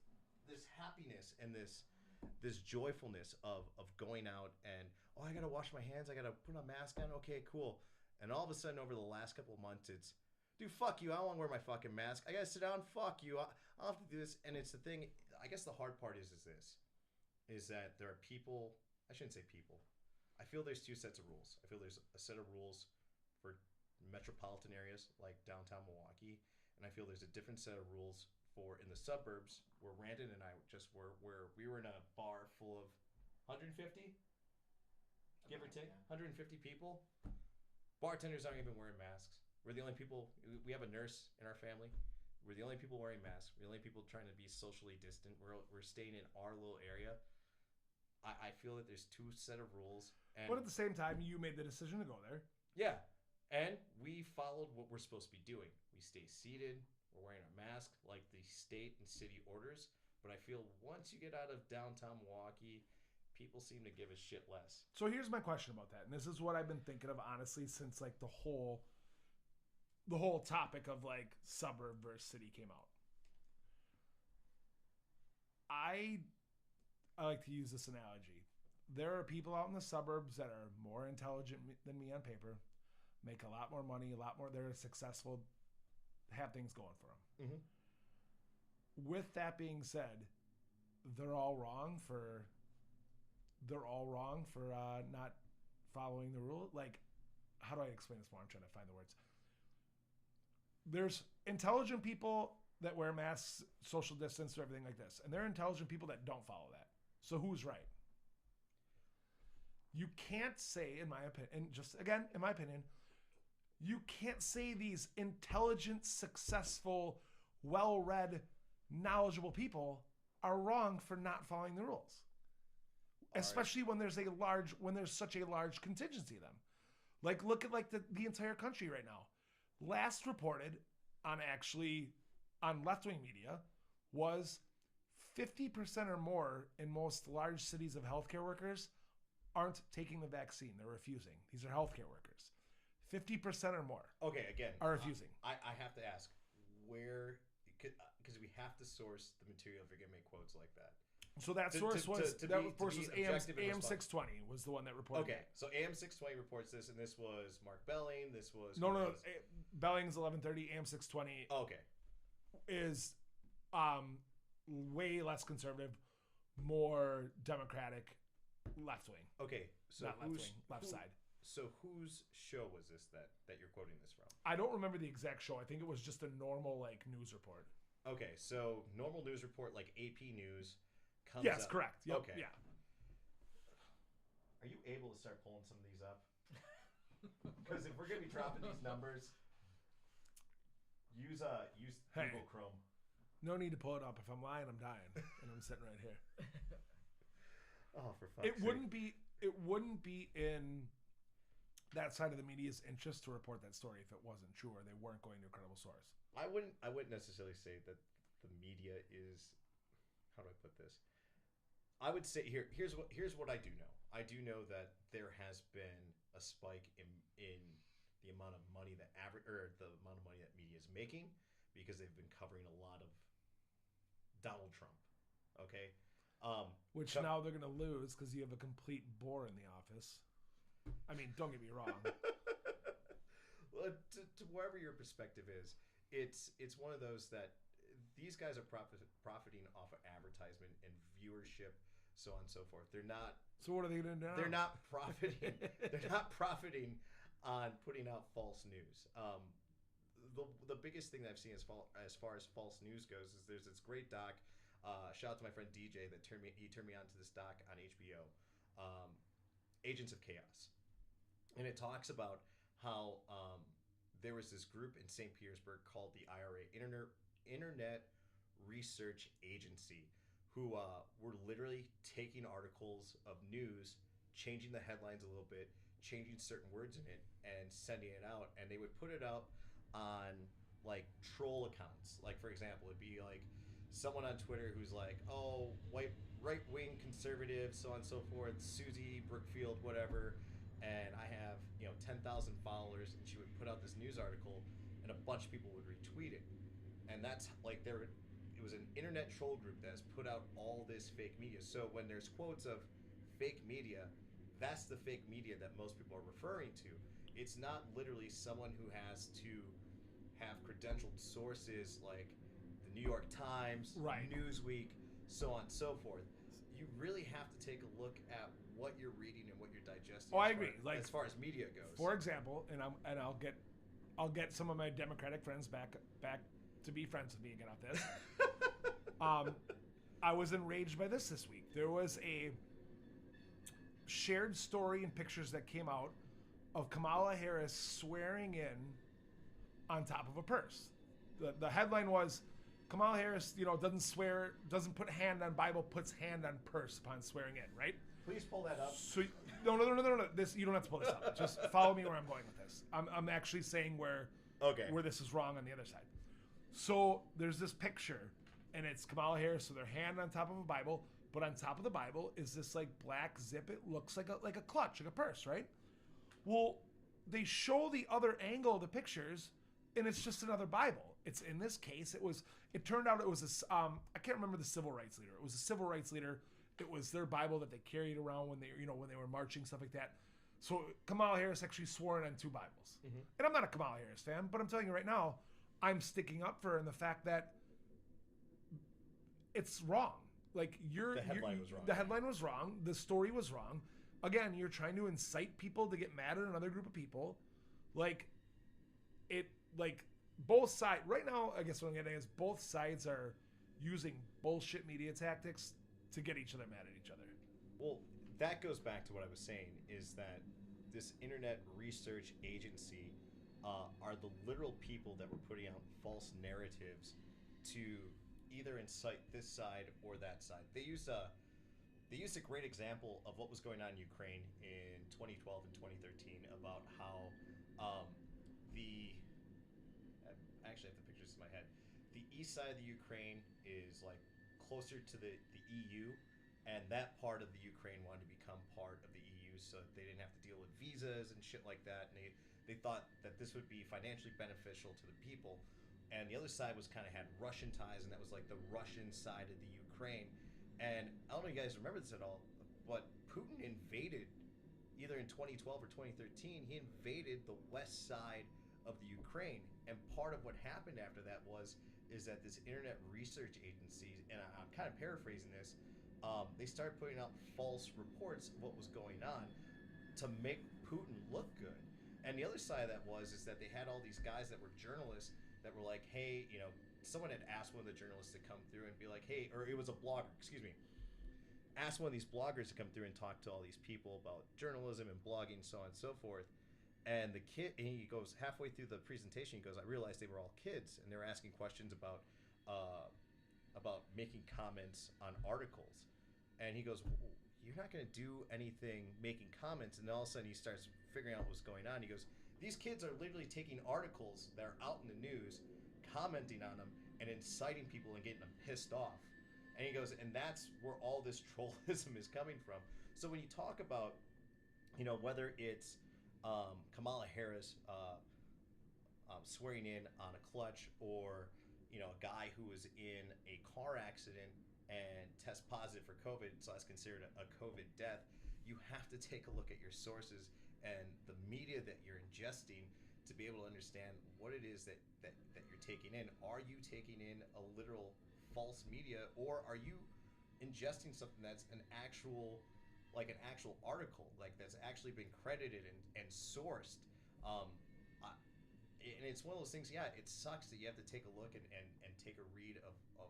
happiness and this joyfulness of going out and I gotta wash my hands. I gotta put a mask on. Okay, cool. And all of a sudden, over the last couple of months, it's, dude, fuck you. I don't want to wear my fucking mask. I gotta sit down. Fuck you. I'll have to do this. And it's the thing. I guess the hard part is that there are people. I shouldn't say people. I feel there's two sets of rules. I feel there's a set of rules for metropolitan areas like downtown Milwaukee, and I feel there's a different set of rules for in the suburbs where Randon and I just were, where we were in a bar full of 150, give or take, 150 people. Bartenders aren't even wearing masks. We're the only people. We have a nurse in our family. We're the only people wearing masks. We're the only people trying to be socially distant. We're staying in our little area. I feel that there's two set of rules. But at the same time, you made the decision to go there. Yeah. And we followed what we're supposed to be doing. We stay seated. We're wearing our mask like the state and city orders. But I feel once you get out of downtown Milwaukee, people seem to give a shit less. So here's my question about that. And this is what I've been thinking of, honestly, since like the whole topic of like suburb versus city came out. I like to use this analogy. There are people out in the suburbs that are more intelligent than me on paper, make a lot more money, they're successful, have things going for them. Mm-hmm. With that being said, they're all wrong for not following the rule. Like, how do I explain this more? I'm trying to find the words. There's intelligent people that wear masks, social distance, or everything like this. And there are intelligent people that don't follow that. So who's right? You can't say, in my opinion, you can't say these intelligent, successful, well-read, knowledgeable people are wrong for not following the rules. Especially when there's such a large contingency of them. Like, look at like the entire country right now. Last reported on left-wing media was 50% or more in most large cities of healthcare workers aren't taking the vaccine. They're refusing. These are healthcare workers. 50% or more. Okay, again, are refusing. I have to ask where, because we have to source the material if you're gonna make quotes like that. So that source was AM 620 was the one that reported. Okay, so AM 620 reports this, and this was Mark Belling. This was Belling's 1130. AM 620. Okay, is way less conservative, more democratic, left wing. Okay, so not left wing, left side. So whose show was this that you're quoting this from? I don't remember the exact show. I think it was just a normal like news report. Okay, so normal news report like AP News. Yes, correct. Yep. Okay. Yeah. Are you able to start pulling some of these up? Because if we're gonna be dropping these numbers, use Google Chrome. No need to pull it up. If I'm lying, I'm dying, and I'm sitting right here. Oh, for fuck's sake! It wouldn't be in that side of the media's interest to report that story if it wasn't true or they weren't going to a credible source. I wouldn't necessarily say that the media is. How do I put this? I would say here's what I do know. I do know that there has been a spike in the amount of money the amount of money that media is making because they've been covering a lot of Donald Trump. Okay, which now they're gonna lose because you have a complete bore in the office. I mean, don't get me wrong. Well, to wherever your perspective is, it's one of those that. These guys are profiting off of advertisement and viewership, so on and so forth. They're not. So what are they going to do now? They're not profiting. They're not profiting on putting out false news. the biggest thing that I've seen as far as false news goes is there's this great doc. Shout out to my friend DJ that turned me on to this doc on HBO, Agents of Chaos, and it talks about how there was this group in St. Petersburg called the IRA, Internet Research Agency, who were literally taking articles of news, changing the headlines a little bit, changing certain words in it, and sending it out. And they would put it out on like troll accounts. Like for example, it'd be like someone on Twitter who's like, "Oh, white right wing conservative, so on and so forth, Susie Brookfield, whatever." And I have 10,000 followers, and she would put out this news article, and a bunch of people would retweet it, and that's like there. It was an internet troll group that has put out all this fake media. So when there's quotes of fake media, that's the fake media that most people are referring to. It's not literally someone who has to have credentialed sources like the New York Times, Right. Newsweek, so on and so forth. You really have to take a look at what you're reading and what you're digesting. Oh, I agree. Like, as far as media goes. For example, I'll get some of my Democratic friends back to be friends with me again on this. I was enraged by this week. There was a shared story and pictures that came out of Kamala Harris swearing in on top of a purse. The headline was, Kamala Harris, doesn't put hand on Bible, puts hand on purse upon swearing in, right? Please pull that up. So no. This, you don't have to pull this up. Just follow me where I'm going with this. I'm actually saying where this is wrong on the other side. So there's this picture, and it's Kamala Harris with her hand on top of a Bible, but on top of the Bible is this like black zip. It looks like a clutch, like a purse, right? Well, they show the other angle of the pictures, and it's just another Bible. It's in this case, it turned out it was I can't remember the civil rights leader. It was a civil rights leader. It was their Bible that they carried around when they were marching, stuff like that. So Kamala Harris actually swore in on two Bibles. Mm-hmm. And I'm not a Kamala Harris fan, but I'm telling you right now, I'm sticking up for her in the fact that it's wrong. Like the headline was wrong. The headline was wrong. The story was wrong. Again, you're trying to incite people to get mad at another group of people. Both sides right now, I guess what I'm getting is both sides are using bullshit media tactics to get each other mad at each other. Well, that goes back to what I was saying, is that this internet research agency are the literal people that were putting out false narratives to either incite this side or that side. They used a great example of what was going on in Ukraine in 2012 and 2013 about how I actually have the pictures in my head. The east side of the Ukraine is like closer to the EU, and that part of the Ukraine wanted to become part of the EU so that they didn't have to deal with visas and shit like that. And they thought that this would be financially beneficial to the people. And the other side was kind of had Russian ties, and that was like the Russian side of the Ukraine. And I don't know if you guys remember this at all, but Putin invaded either in 2012 or 2013. He invaded the west side of the Ukraine, and part of what happened after that is that this internet research agency, and I'm kind of paraphrasing this, they started putting out false reports of what was going on to make Putin look good. And the other side of that is that they had all these guys that were journalists that were like, hey, someone had asked one of the journalists to come through and be like, hey, or it was a blogger, excuse me, asked one of these bloggers to come through and talk to all these people about journalism and blogging, so on and so forth. And he goes halfway through the presentation, he goes, I realized they were all kids, and they were asking questions about making comments on articles. And he goes, you're not going to do anything making comments. And then all of a sudden he starts figuring out what's going on. He goes, these kids are literally taking articles that are out in the news, commenting on them, and inciting people and getting them pissed off. And he goes, and that's where all this trollism is coming from. So when you talk about, whether it's Kamala Harris swearing in on a clutch, or a guy who was in a car accident and test positive for COVID, so that's considered a COVID death, you have to take a look at your sources and the media that you're ingesting to be able to understand what it is that you're taking in. Are you taking in a literal false media, or are you ingesting something that's an actual article, like that's actually been credited and sourced? and it's one of those things. Yeah, it sucks that you have to take a look and take a read of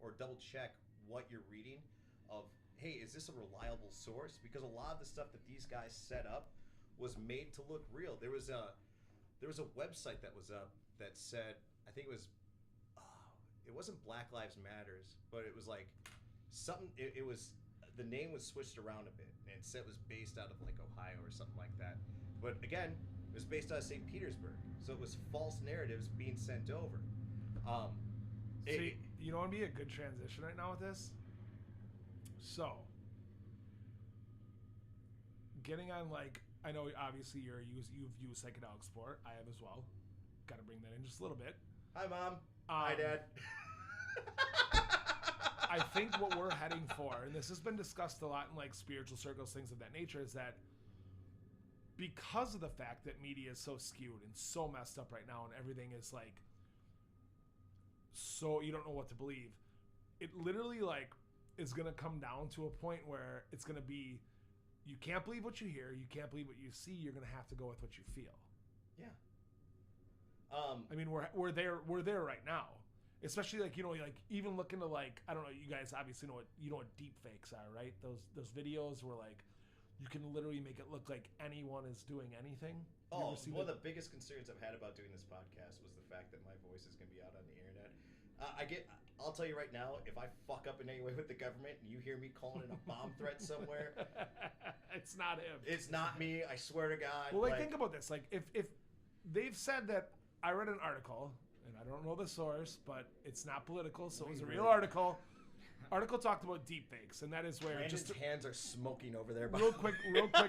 or double check what you're reading. Of hey, is this a reliable source? Because a lot of the stuff that these guys set up was made to look real. There was a website that was up that said I think it was it wasn't Black Lives Matters, but it was like something. It was the name was switched around a bit, and it said it was based out of like Ohio or something like that. But again, it was based out of St. Petersburg, so it was false narratives being sent over. Um, See, you know what would be a good transition right now with this? So, getting on like, I know obviously you've used psychedelics before. I have as well. Got to bring that in just a little bit. Hi, Mom. Hi, Dad. I think what we're heading for, and this has been discussed a lot in like spiritual circles, things of that nature, is that because of the fact that media is so skewed and so messed up right now and everything is like so you don't know what to believe, it literally like is going to come down to a point where it's going to be you can't believe what you hear, you can't believe what you see, you're going to have to go with what you feel. Yeah. I mean, we're there right now. Especially like, you know, like even looking to like, I don't know, you guys obviously know what deep fakes are, right? Those videos where like you can literally make it look like anyone is doing anything. Oh, one of the biggest concerns I've had about doing this podcast was the fact that my voice is going to be out on the internet. I'll tell you right now, if I fuck up in any way with the government and you hear me calling in a bomb threat somewhere, it's not him. It's not me. I swear to God. Well, like think about this. Like if they've said that, I read an article. And I don't know the source, but it's not political, so it was a real article. Article talked about deepfakes, and that is where Brandon's hands are smoking over there. Real quick,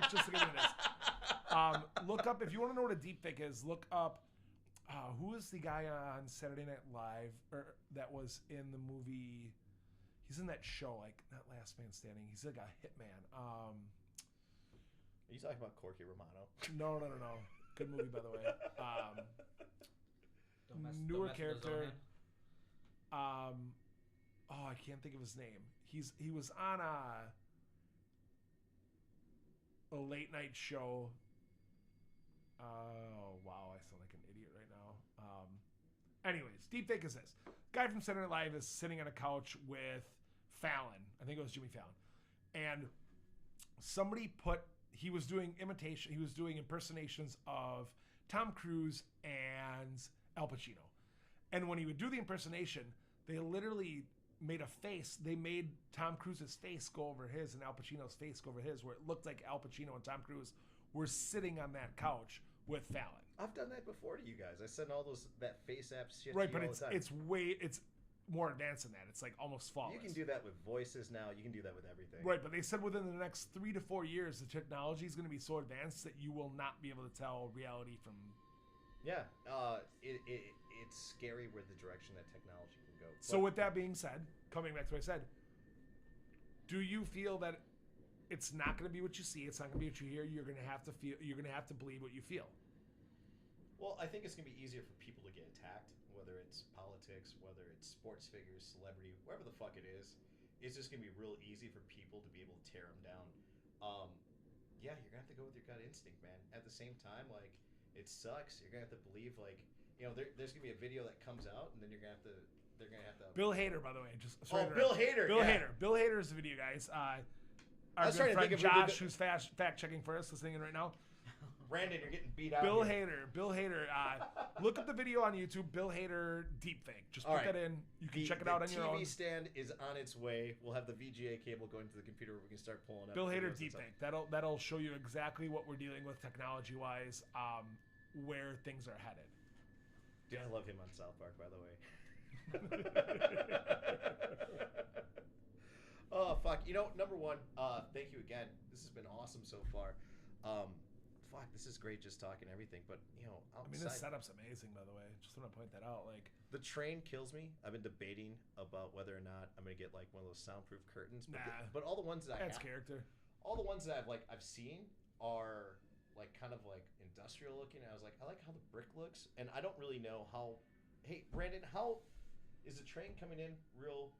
just to get into this. Look up if you want to know what a deepfake is. Look up who is the guy on Saturday Night Live that was in the movie. He's in that show, like not Last Man Standing. He's like a hitman. Are you talking about Corky Romano? No. Good movie, by the way. Newer character. I can't think of his name. He was on a late night show. Oh wow, I sound like an idiot right now. Anyways, deepfake is this guy from Saturday Night Live is sitting on a couch with Fallon. I think it was Jimmy Fallon, and somebody he was doing impersonations of Tom Cruise and Al Pacino. And when he would do the impersonation, they literally made a face. They made Tom Cruise's face go over his and Al Pacino's face go over his, where it looked like Al Pacino and Tom Cruise were sitting on that couch with Fallon. I've done that before to you guys. I sent all that face app shit right, to you but all the time. it's more advanced than that. It's like almost flawless. You can do that with voices now. You can do that with everything. Right, but they said within the next 3 to 4 years, the technology is going to be so advanced that you will not be able to tell reality from... Yeah, it's scary where the direction that technology can go. So with that being said, coming back to what I said, do you feel that it's not going to be what you see, it's not going to be what you hear, you're going to have to believe what you feel? Well, I think it's going to be easier for people to get attacked, whether it's politics, whether it's sports figures, celebrity, wherever the fuck it is. It's just going to be real easy for people to be able to tear them down. Yeah, you're going to have to go with your gut instinct, man. At the same time, like, it sucks. You're going to have to believe, like, you know, there's going to be a video that comes out, and then they're going to have to... Bill Hader, by the way. Bill Hader. Bill Hader is the video, guys. Our good friend Josh, who's fact-checking for us, listening in right now. Brandon, you're getting beat out. Bill Hader. Look up the video on YouTube. Bill Hader deepfake. Just put that in. You can check it out on your own. The TV stand is on its way. We'll have the VGA cable going to the computer where we can start pulling up. Bill Hader deepfake. That'll show you exactly what we're dealing with technology-wise, where things are headed. Dude, I love him on South Park, by the way. Oh, fuck. You know, number one, thank you again. This has been awesome so far. Fuck, this is great just talking everything, but, you know, outside... I mean, this setup's amazing, by the way. Just want to point that out. Like, the train kills me. I've been debating about whether or not I'm going to get, like, one of those soundproof curtains. But all the ones that adds character. All the ones that I've seen are, like, kind of, like, industrial looking. I was like, I like how the brick looks, and I don't really know how... Hey, Brandon, how... Is the train coming in real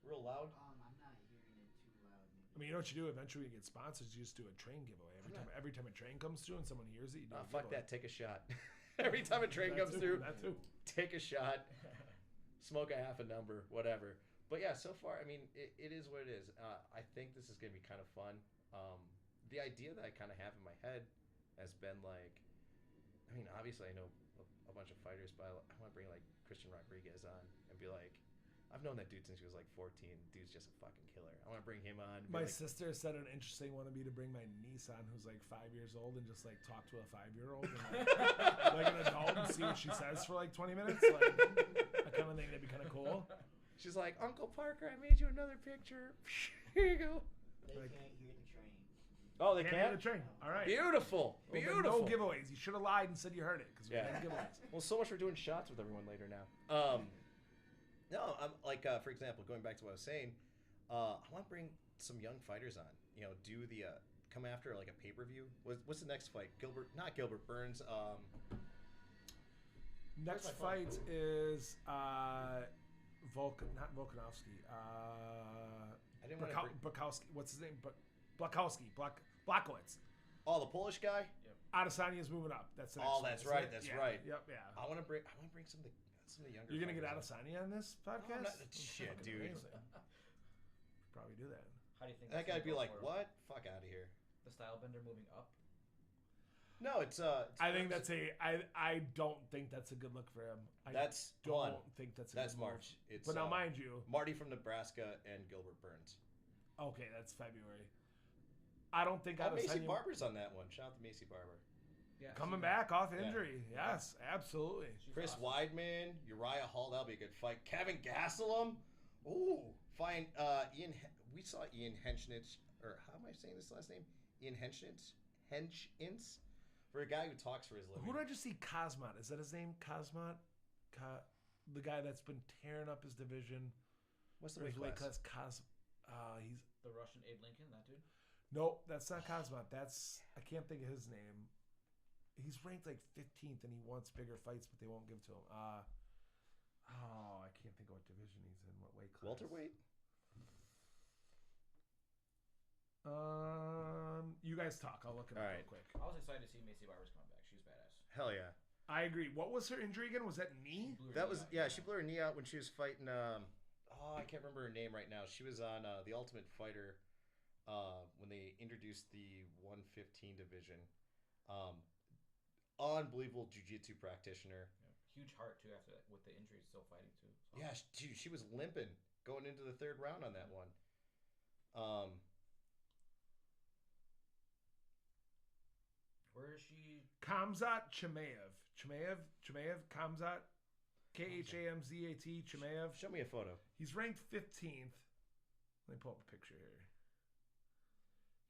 loud? I'm not hearing it too loud. Maybe. I mean, you know what you do? Eventually, you get sponsors. You just do a train giveaway. Every time a train comes through and someone hears it, you do a fuck giveaway. that. Take a shot. Every time a train That comes too, through, that too. take a shot, smoke a half a number, whatever. But yeah, so far, I mean, it is what it is. I think this is going to be kind of fun. The idea that I kind of have in my head has been like, I mean, obviously I know a bunch of fighters, but I want to bring like Christian Rodriguez on and be like, I've known that dude since he was like 14. Dude's just a fucking killer. I want to bring him on. My Like, sister said an interesting one would be to bring my niece on, who's like 5 years old, and just like talk to a 5-year-old, like an adult, and see what she says for like 20 minutes. Like, I kind of think that'd be kind of cool. she's like, Uncle Parker, I made you another picture. Here you go. They Like- can't hear the train. Oh, they Can't hear can't? the train. All right. Beautiful. Well, then Beautiful. no giveaways. You should have lied and said you heard it because we Yeah. had giveaways. Well, so much for doing shots with everyone later now. No, I'm like, for example, going back to what I was saying, I want to bring some young fighters on. You know, do the come after like a pay per view. What's the next fight? Not Gilbert Burns. Next my phone? fight is not Volkanovski. I didn't want to. Bukowski. What's his name? Blakowski. Blakowicz. Oh, the Polish guy. Adesanya's moving up. That's the next Oh, one, that's isn't right. it? That's Yeah. right. Yep. Yeah. I want to bring some of the younger. You're gonna get fighters on. Adesanya on this podcast? I'm not- That's shit, fucking dude. amazing. Probably do that. How do you think That that's guy'd gonna be go like, for him? what? Fuck out of here. The style bender moving up. No, it's I think that's I don't think that's a good look for him. I That's don't one. think that's a That's good move. March. It's But now, mind you, Marty from Nebraska and Gilbert Burns. okay, that's February. I don't think Oh, Macy Adesanya Barber's on that one. Shout out to Macy Barber. Yeah. coming so- back off Yeah. injury. Yes, absolutely. She's Chris awesome. Weidman, Uriah Hall, that'll be a good fight. Kevin Gastelum, ooh, fine. We saw Ian Henchnitz, or how am I saying this last name? Ian Henchnitz, for a guy who talks for his living. Who did I just see? Kazmat. Is that his name? Kazmat? The guy that's been tearing up his division. What's the Or his weight class? He's The Russian Abe Lincoln, that dude. nope. That's not Kazmat. That's I can't think of his name. He's ranked like 15th, and he wants bigger fights, but they won't give to him. I can't think of what division he's in. What weight class? Welterweight. You guys talk. I'll look it up All real right. quick. I was excited to see Macy Barber's coming back. She was badass. Hell yeah. I agree. What was her injury again? Was that knee? Blew her That knee was out, yeah. She blew her knee out when she was fighting. I can't remember her name right now. She was on the Ultimate Fighter when they introduced the 115 division. Unbelievable jiu-jitsu practitioner. Yeah. Huge heart too after that with the injury, still fighting too. So. Yeah, she was limping going into the third round on that one. Where is she? Khamzat Chimaev. Khamzat. Khamzat Chimaev. Show me a photo. He's ranked 15th. Let me pull up a picture here.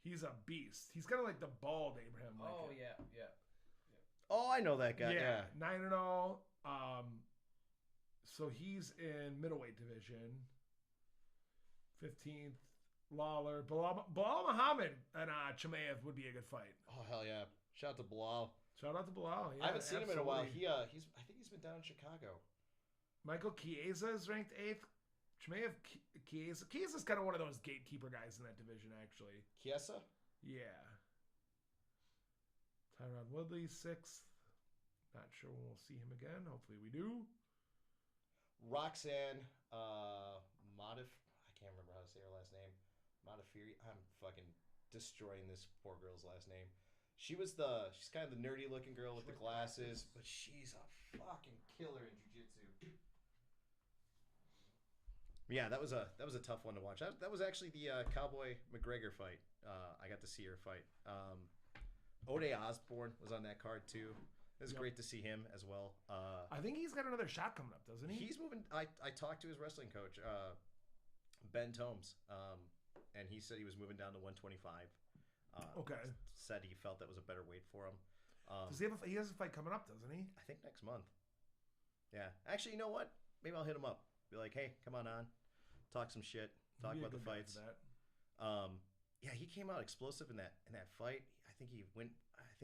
He's a beast. He's kind of like the bald Abraham Lincoln. Oh yeah, yeah. Oh, I know that guy. Yeah. 9-0. So he's in middleweight division. 15th. Lawler. Bilal Muhammad and Chimaev would be a good fight. Oh hell yeah! Shout out to Bilal. Shout out to Bilal. Yeah, I haven't seen him in a while. absolutely. I think he's been down in Chicago. Michael Chiesa is ranked 8th. Chimaev Chiesa's kind of one of those gatekeeper guys in that division, actually. Chiesa. Yeah. Tyron Woodley, 6th. Not sure when we'll see him again. Hopefully we do. Roxanne Modif. I can't remember how to say her last name. Modifiri. I'm fucking destroying this poor girl's last name. She's kind of the nerdy looking girl with the glasses, but she's a fucking killer in jiu-jitsu. Yeah, that was a tough one to watch. That was actually the Cowboy McGregor fight. I got to see her fight. Ode Osborne was on that card too. It was Yep. great to see him as well. I think he's got another shot coming up, doesn't he? He's moving. I talked to his wrestling coach, Ben Tomes, and he said he was moving down to 125. Okay. Said he felt that was a better weight for him. Does he have he has a fight coming up, doesn't he? I think next month. Yeah. Actually, you know what? Maybe I'll hit him up. Be like, hey, come on, talk some shit, talk He'd be a about the good guy fights. for that. Yeah, he came out explosive in that fight. I think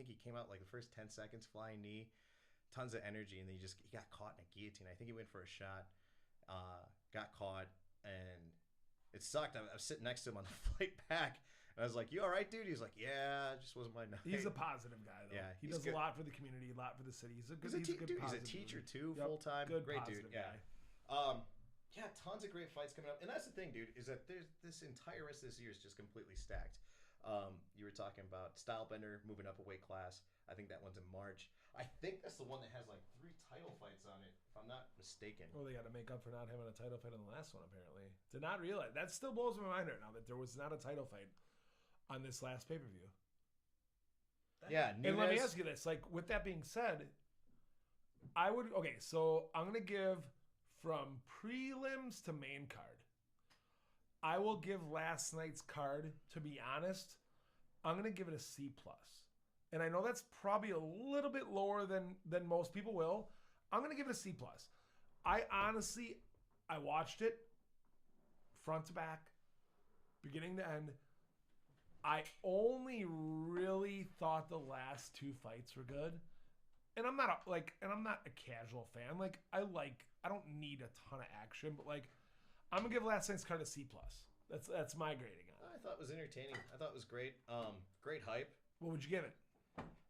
he came out like the first 10 seconds, flying knee, tons of energy, and then he got caught in a guillotine. I think he went for a shot, got caught, and it sucked. I was sitting next to him on the flight back, And I was like, "You all right, dude?" He's like, "Yeah, it just wasn't my night." He's a positive guy, though. Yeah, he he's does good. a lot for the community, a lot for the city. He's a good, He's a good dude. He's a positive teacher dude. too, Yep, full time. good Great positive dude. Yeah. guy. Yeah, tons of great fights coming up, and that's the thing, dude. Is that there's this entire rest of this year is just completely stacked. You were talking about Stylebender moving up a weight class. I think that one's in March. I think that's the one that has like 3 title fights on it, if I'm not mistaken. Well, they got to make up for not having a title fight on the last one, apparently. Did not realize. That still blows my mind right now that there was not a title fight on this last pay-per-view. Yeah, And let me ask you this. Like, with that being said, I would... Okay, so I'm going to give from prelims to main card. I will give last night's card, to be honest, I'm going to give it a C+. And I know that's probably a little bit lower than most people will. I'm going to give it a C+. I honestly, I watched it front to back, beginning to end. I only really thought the last 2 fights were good. And I'm not a casual fan. Like, I don't need a ton of action, but like, I'm going to give last night's card a C+. That's my grading on it. I thought it was entertaining. I thought it was great. Great hype. What would you give it?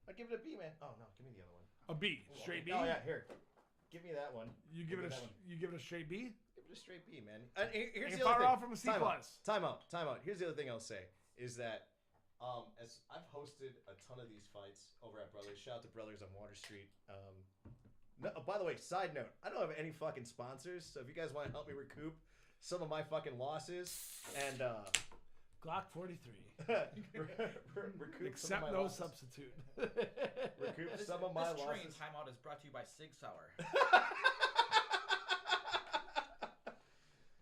I'd give it a B, man. Oh no, give me the other one. A B, straight B. Oh yeah, here. Give me that one. You give it a straight B. Give it a straight B, man. And here's Ain't the far other thing. off from a C+. Time out. Here's the other thing I'll say is that as I've hosted a ton of these fights over at Brothers. Shout out to Brothers on Water Street. No, by the way, side note, I don't have any fucking sponsors, so if you guys want to help me recoup some of my fucking losses and Glock 43. recoup Except some of my no losses. substitute. Recoup some of my This train losses. timeout is brought to you by Sig Sauer.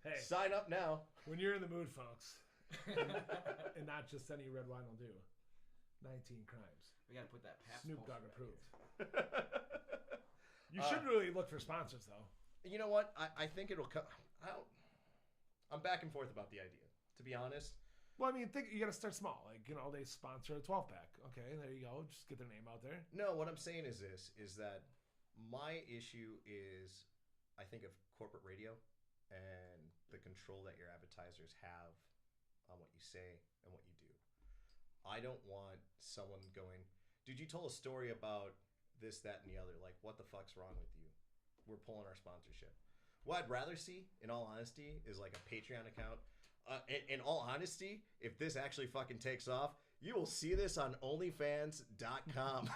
Hey, Sign up now. when you're in the mood, folks, and not just any red wine will do. 19 crimes. We gotta put that Pabst Snoop poster Dogg back approved. You should really look for sponsors, though. You know what? I think it'll come. I'm back and forth about the idea, to be honest. Well, I mean, you got to start small. Like, they sponsor a 12-pack. Okay, there you go. Just get their name out there. No, what I'm saying is this, is that my issue is, I think of corporate radio and the control that your advertisers have on what you say and what you do. I don't want someone going, dude, you told a story about this, that, and the other. Like, what the fuck's wrong with you? We're pulling our sponsorship. What I'd rather see, in all honesty, is like a Patreon account. In all honesty, if this actually fucking takes off, you will see this on OnlyFans.com.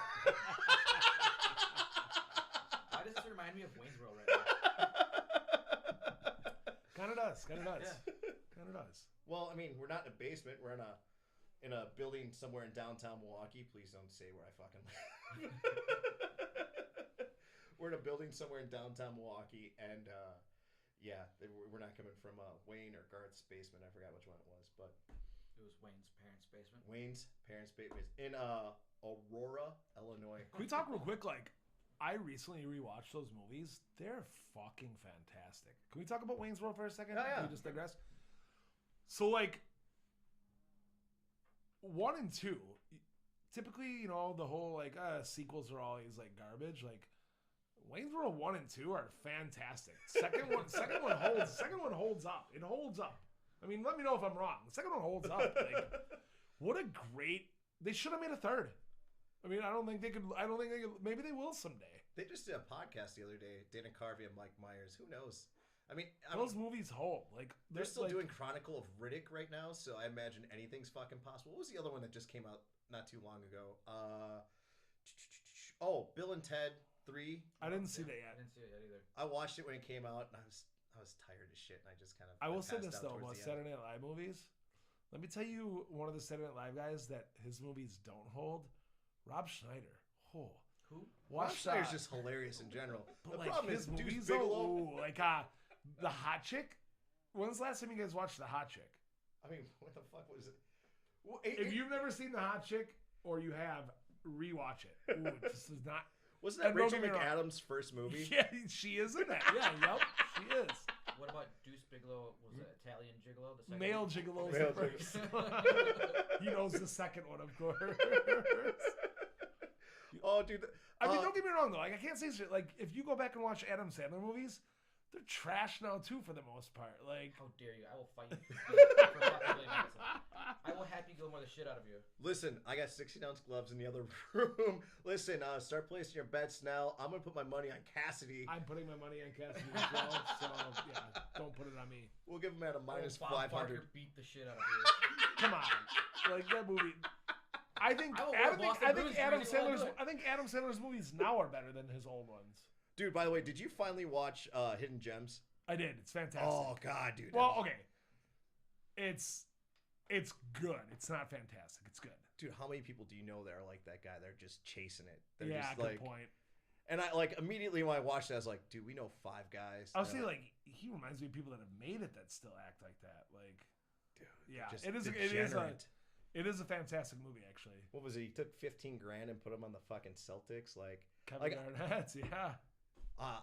Why does this remind me of Wayne's World right now? Kind of does. Yeah. Kind of does. Well, I mean, we're not in a basement. We're in a building somewhere in downtown Milwaukee. Please don't say where I fucking live. We're in a building somewhere in downtown Milwaukee, and yeah, we're not coming from Wayne or Garth's basement. I forgot which one it was, but It was Wayne's parents' basement. Wayne's parents' basement in Aurora, Illinois. Can we talk real quick? Like, I recently rewatched those movies. They're fucking fantastic. Can we talk about Wayne's World for a second? Yeah, yeah. Can we just digress? So, like, 1 and 2, typically, the whole, like, sequels are always, like, garbage. Like, Wayne's World 1 and 2 are fantastic. Second one holds up. It holds up. I mean, let me know if I'm wrong. The second one holds up. Like, what a great... They should have made a third. I mean, I don't think they could. Maybe they will someday. They just did a podcast the other day. Dana Carvey and Mike Myers. Who knows? I mean, Those movies hold. Like, they're still like, doing Chronicle of Riddick right now, so I imagine anything's fucking possible. What was the other one that just came out not too long ago? Bill and Ted 3. I didn't see that I yet. didn't see it yet either. I watched it when it came out, and I was tired as shit, and I just kind of. I will say passed this out though towards about the end. Saturday Night Live movies. Let me tell you, one of the Saturday Night Live guys that his movies don't hold, Rob Schneider. Oh, Who? Rob watch Schneider's that. just hilarious in general. But The like problem his is, Deuce movies, Bigelow. though, like the Hot Chick. When's the last time you guys watched the Hot Chick? I mean, what the fuck was it? If you've never seen the Hot Chick, or you have, rewatch it. Ooh, this is not. Wasn't that and don't Rachel get me wrong. McAdams' first movie? Yeah, she is in that. Yeah, yep, she is. What about Deuce Bigelow? Was it Italian Gigolo? The second Male one? Gigolo is Male the first one. He knows the second one, of course. Oh, dude. I mean, don't get me wrong though. Like, I can't say shit. Like, if you go back and watch Adam Sandler movies, they're trash now too for the most part. Like, How dare you? I will fight you for fucking Billy Madison. I will Happy Gilmore the shit out of you. Listen, I got 16-ounce gloves in the other room. Listen, start placing your bets now. I'm gonna put my money on Cassidy. I'm putting my money on Cassidy as well. So yeah, don't put it on me. We'll give him at a minus Bob 500. Barker beat the shit out of you. Come on, like that movie. I think I will wear Boston Bruins Adam jersey while I do Sandler's it. I think Adam Sandler's movies now are better than his old ones. Dude, by the way, did you finally watch Hidden Gems? I did. It's fantastic. Oh God, dude. Well, okay. It's good. It's not fantastic. It's good. Dude, how many people do you know that are like that guy? They're just chasing it. They're Yeah, just good like, point. and I like immediately when I watched it, I was like, dude, we know 5 guys. I'll that say are, like he reminds me of people that have made it that still act like that. Like, dude, yeah, just it is degenerate. it is a fantastic movie actually. What was it? He took 15 grand and put him on the fucking Celtics. Like, Kevin Garnett, yeah.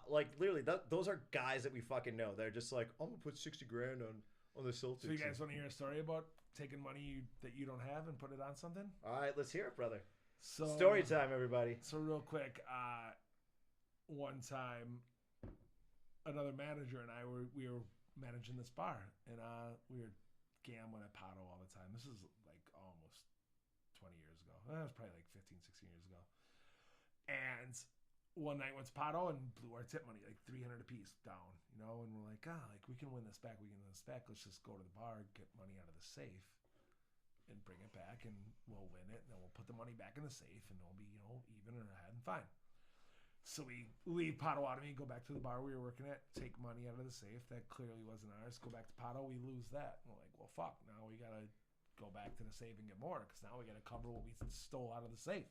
like literally, those are guys that we fucking know. They're just like, I'm gonna put 60 grand on the Celtics. So you guys want to hear a story about taking money that you don't have and put it on something? All right, let's hear it, brother. So Story time, everybody. So real quick, one time, another manager and I we were managing this bar, and we were gambling at Pato all the time. This is like almost 20 years ago. That was probably like 15, 16 years ago. And one night went to Pato and blew our tip money, like 300 apiece down, you know, and we're like, like we can win this back. Let's just go to the bar, get money out of the safe, and bring it back, and we'll win it, and then we'll put the money back in the safe, and it'll be, you know, even or ahead and fine. So we leave Potawatomi, go back to the bar we were working at, take money out of the safe. That clearly wasn't ours. Go back to Pato, we lose that. And we're like, well, fuck, now we got to go back to the safe and get more, because now we got to cover what we stole out of the safe.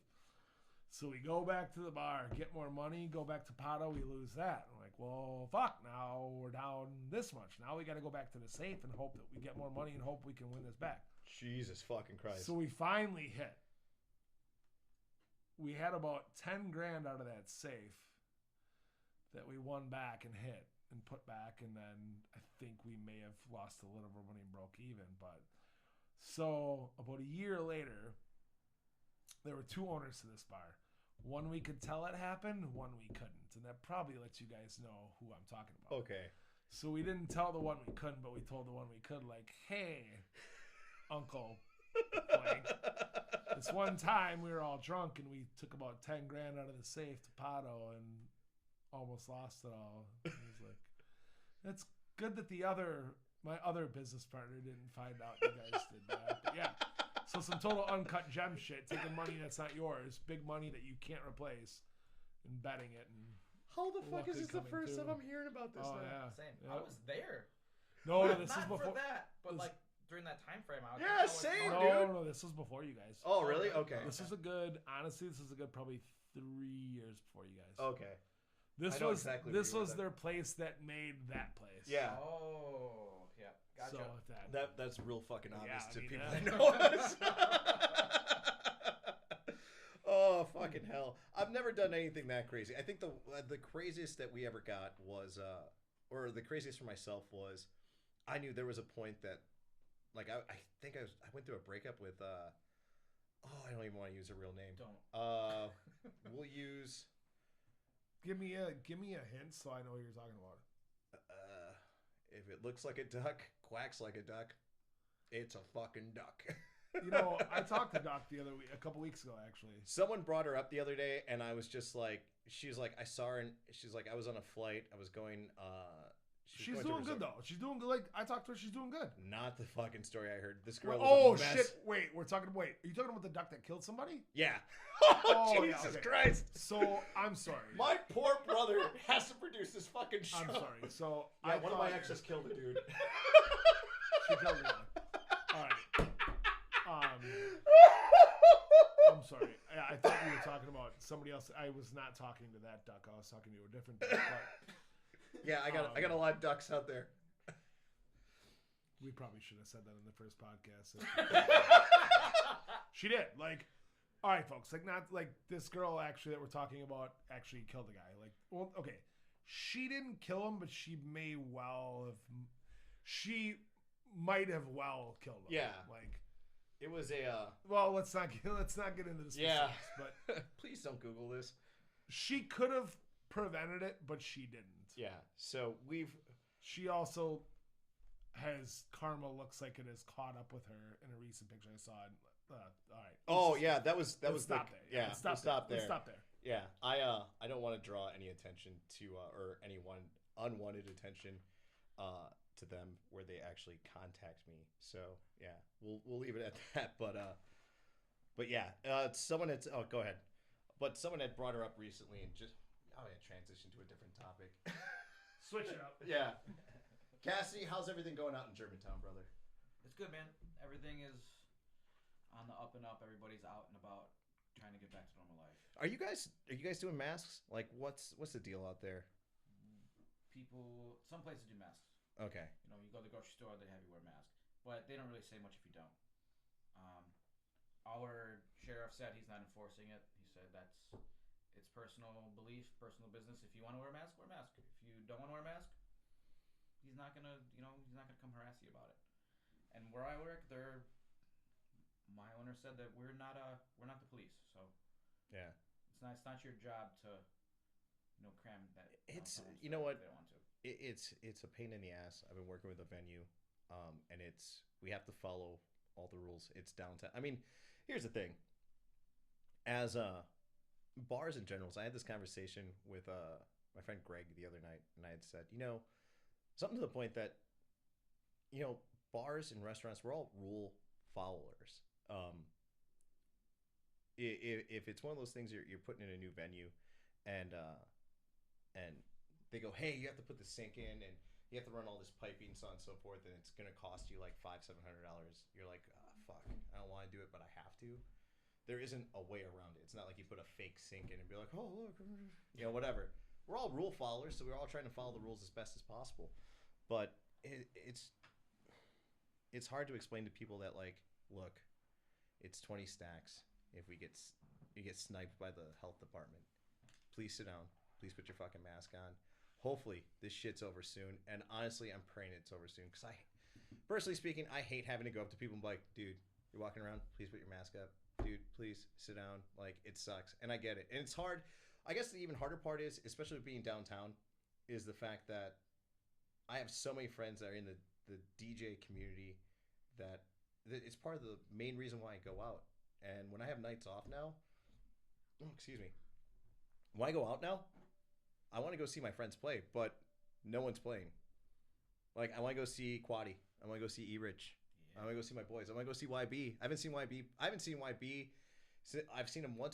So we go back to the bar, get more money, go back to Pato, we lose that. I'm like, well, fuck, now we're down this much. Now we got to go back to the safe and hope that we get more money and hope we can win this back. Jesus fucking Christ. So we finally hit. We had about 10 grand out of that safe that we won back and hit and put back, and then I think we may have lost a little of our money and broke even. But so about a year later, there were 2 owners to this bar. One we could tell it happened, one we couldn't. And that probably lets you guys know who I'm talking about. Okay. So we didn't tell the one we couldn't, but we told the one we could, like, hey, Uncle blank. This one time we were all drunk and we took about 10 grand out of the safe to Pato and almost lost it all. And he was like, that's good that my other business partner didn't find out you guys did that. But yeah. So some total uncut gem shit, taking money that's not yours, big money that you can't replace, and betting it. And how the fuck is this the coming first through. time I'm hearing about this Oh now? yeah, Same. Yep. I was there. No, Not, this not is before. for that, but this- like during that time frame. I was Yeah, like, same, oh, No, this was before you guys. Oh, really? Okay. This is a good. Honestly, this is a good probably 3 years before you guys. Okay. This I know was exactly this where you was were their place that made that place. Yeah. Oh, yeah. Gotcha. So if that. That's real fucking obvious Yeah, I to mean, people that- that know us. Oh, fucking hell. I've never done anything that crazy. I think the craziest that we ever got was, or the craziest for myself was, I knew there was a point that, like, I think I went through a breakup with, I don't even want to use a real name. Don't. We'll use, Give me a hint so I know what you're talking about. if it looks like a duck, quacks like a duck, it's a fucking duck. You know, I talked to Doc a couple weeks ago actually. Someone brought her up the other day, and I was just like, she's like, I saw her, and she's like, I was on a flight. I was going, She's doing good though. She's doing good. Like I talked to her, she's doing good. Not the fucking story I heard. This girl Oh was a mess. shit! Wait, are you talking about the duck that killed somebody? Yeah. Oh, yeah, Jesus okay. Christ. So I'm sorry. My poor brother has to produce this fucking show. I'm sorry. So Yeah, I one of my thought- exes killed a dude. She killed me. All right. I'm sorry. I thought you were talking about somebody else. I was not talking to that duck. I was talking to a different duck. But Yeah, I got a lot of ducks out there. we probably should have said that in the first podcast. She did. Like, all right, folks. Like, not like this girl actually that we're talking about actually killed the guy. Like, well, okay, she didn't kill him, but she may well have. She might have well killed him. Yeah. Like, It was a. well, let's not get into the specifics. Yeah. But Please don't Google this. she could have prevented it, but she didn't. Yeah. So She also has karma looks like it has caught up with her in a recent picture I saw. All right. Oh yeah, that was the stop there. yeah. Let's stop there. Let's stop there. Yeah, I don't want to draw any attention to or anyone unwanted attention to them where they actually contact me. So yeah, we'll leave it at that. But yeah, someone had go ahead. But someone had brought her up recently and just transition to a different topic. Switch it up. Yeah. Cassidy, how's everything going out in Germantown, brother? It's good, man. Everything is on the up and up. Everybody's out and about, trying to get back to normal life. Are you guys doing masks? Like, what's the deal out there? Some places do masks. Okay. You go to the grocery store, they have you wear a mask, but they don't really say much if you don't. Our sheriff said he's not enforcing it. He said it's personal belief, personal business. If you want to wear a mask, wear a mask. If you don't want to wear a mask, he's not gonna come harass you about it. And where I work, my owner said that we're not the police, so yeah, it's not your job to cram that. It's you know what they don't want to. It's a pain in the ass. I've been working with a venue, and we have to follow all the rules. It's downtown. I mean, here's the thing. As bars in general, so I had this conversation with my friend Greg the other night, and I had said, something to the point that, bars and restaurants, we're all rule followers. If it's one of those things you're putting in a new venue, and they go, hey, you have to put the sink in, and you have to run all this piping, so on and so forth, and it's gonna cost you like $500-700. You're like, fuck, I don't want to do it, but I have to. There isn't a way around it. It's not like you put a fake sink in and be like, oh look, whatever. We're all rule followers, so we're all trying to follow the rules as best as possible. But it's hard to explain to people that, like, look, it's 20 stacks. If you get sniped by the health department, please sit down. Please put your fucking mask on. Hopefully this shit's over soon. And honestly, I'm praying it's over soon, because personally speaking, I hate having to go up to people and be like, dude, you're walking around, please put your mask up. Dude, please sit down. Like, it sucks. And I get it. And it's hard. I guess the even harder part is, especially being downtown, is the fact that I have so many friends that are in the DJ community that it's part of the main reason why I go out. And when I have nights off now, when I go out now, I want to go see my friends play, but no one's playing. Like, I want to go see Quaddy. I want to go see E-Rich. Yeah. I want to go see my boys. I want to go see YB. I haven't seen YB. I've seen him once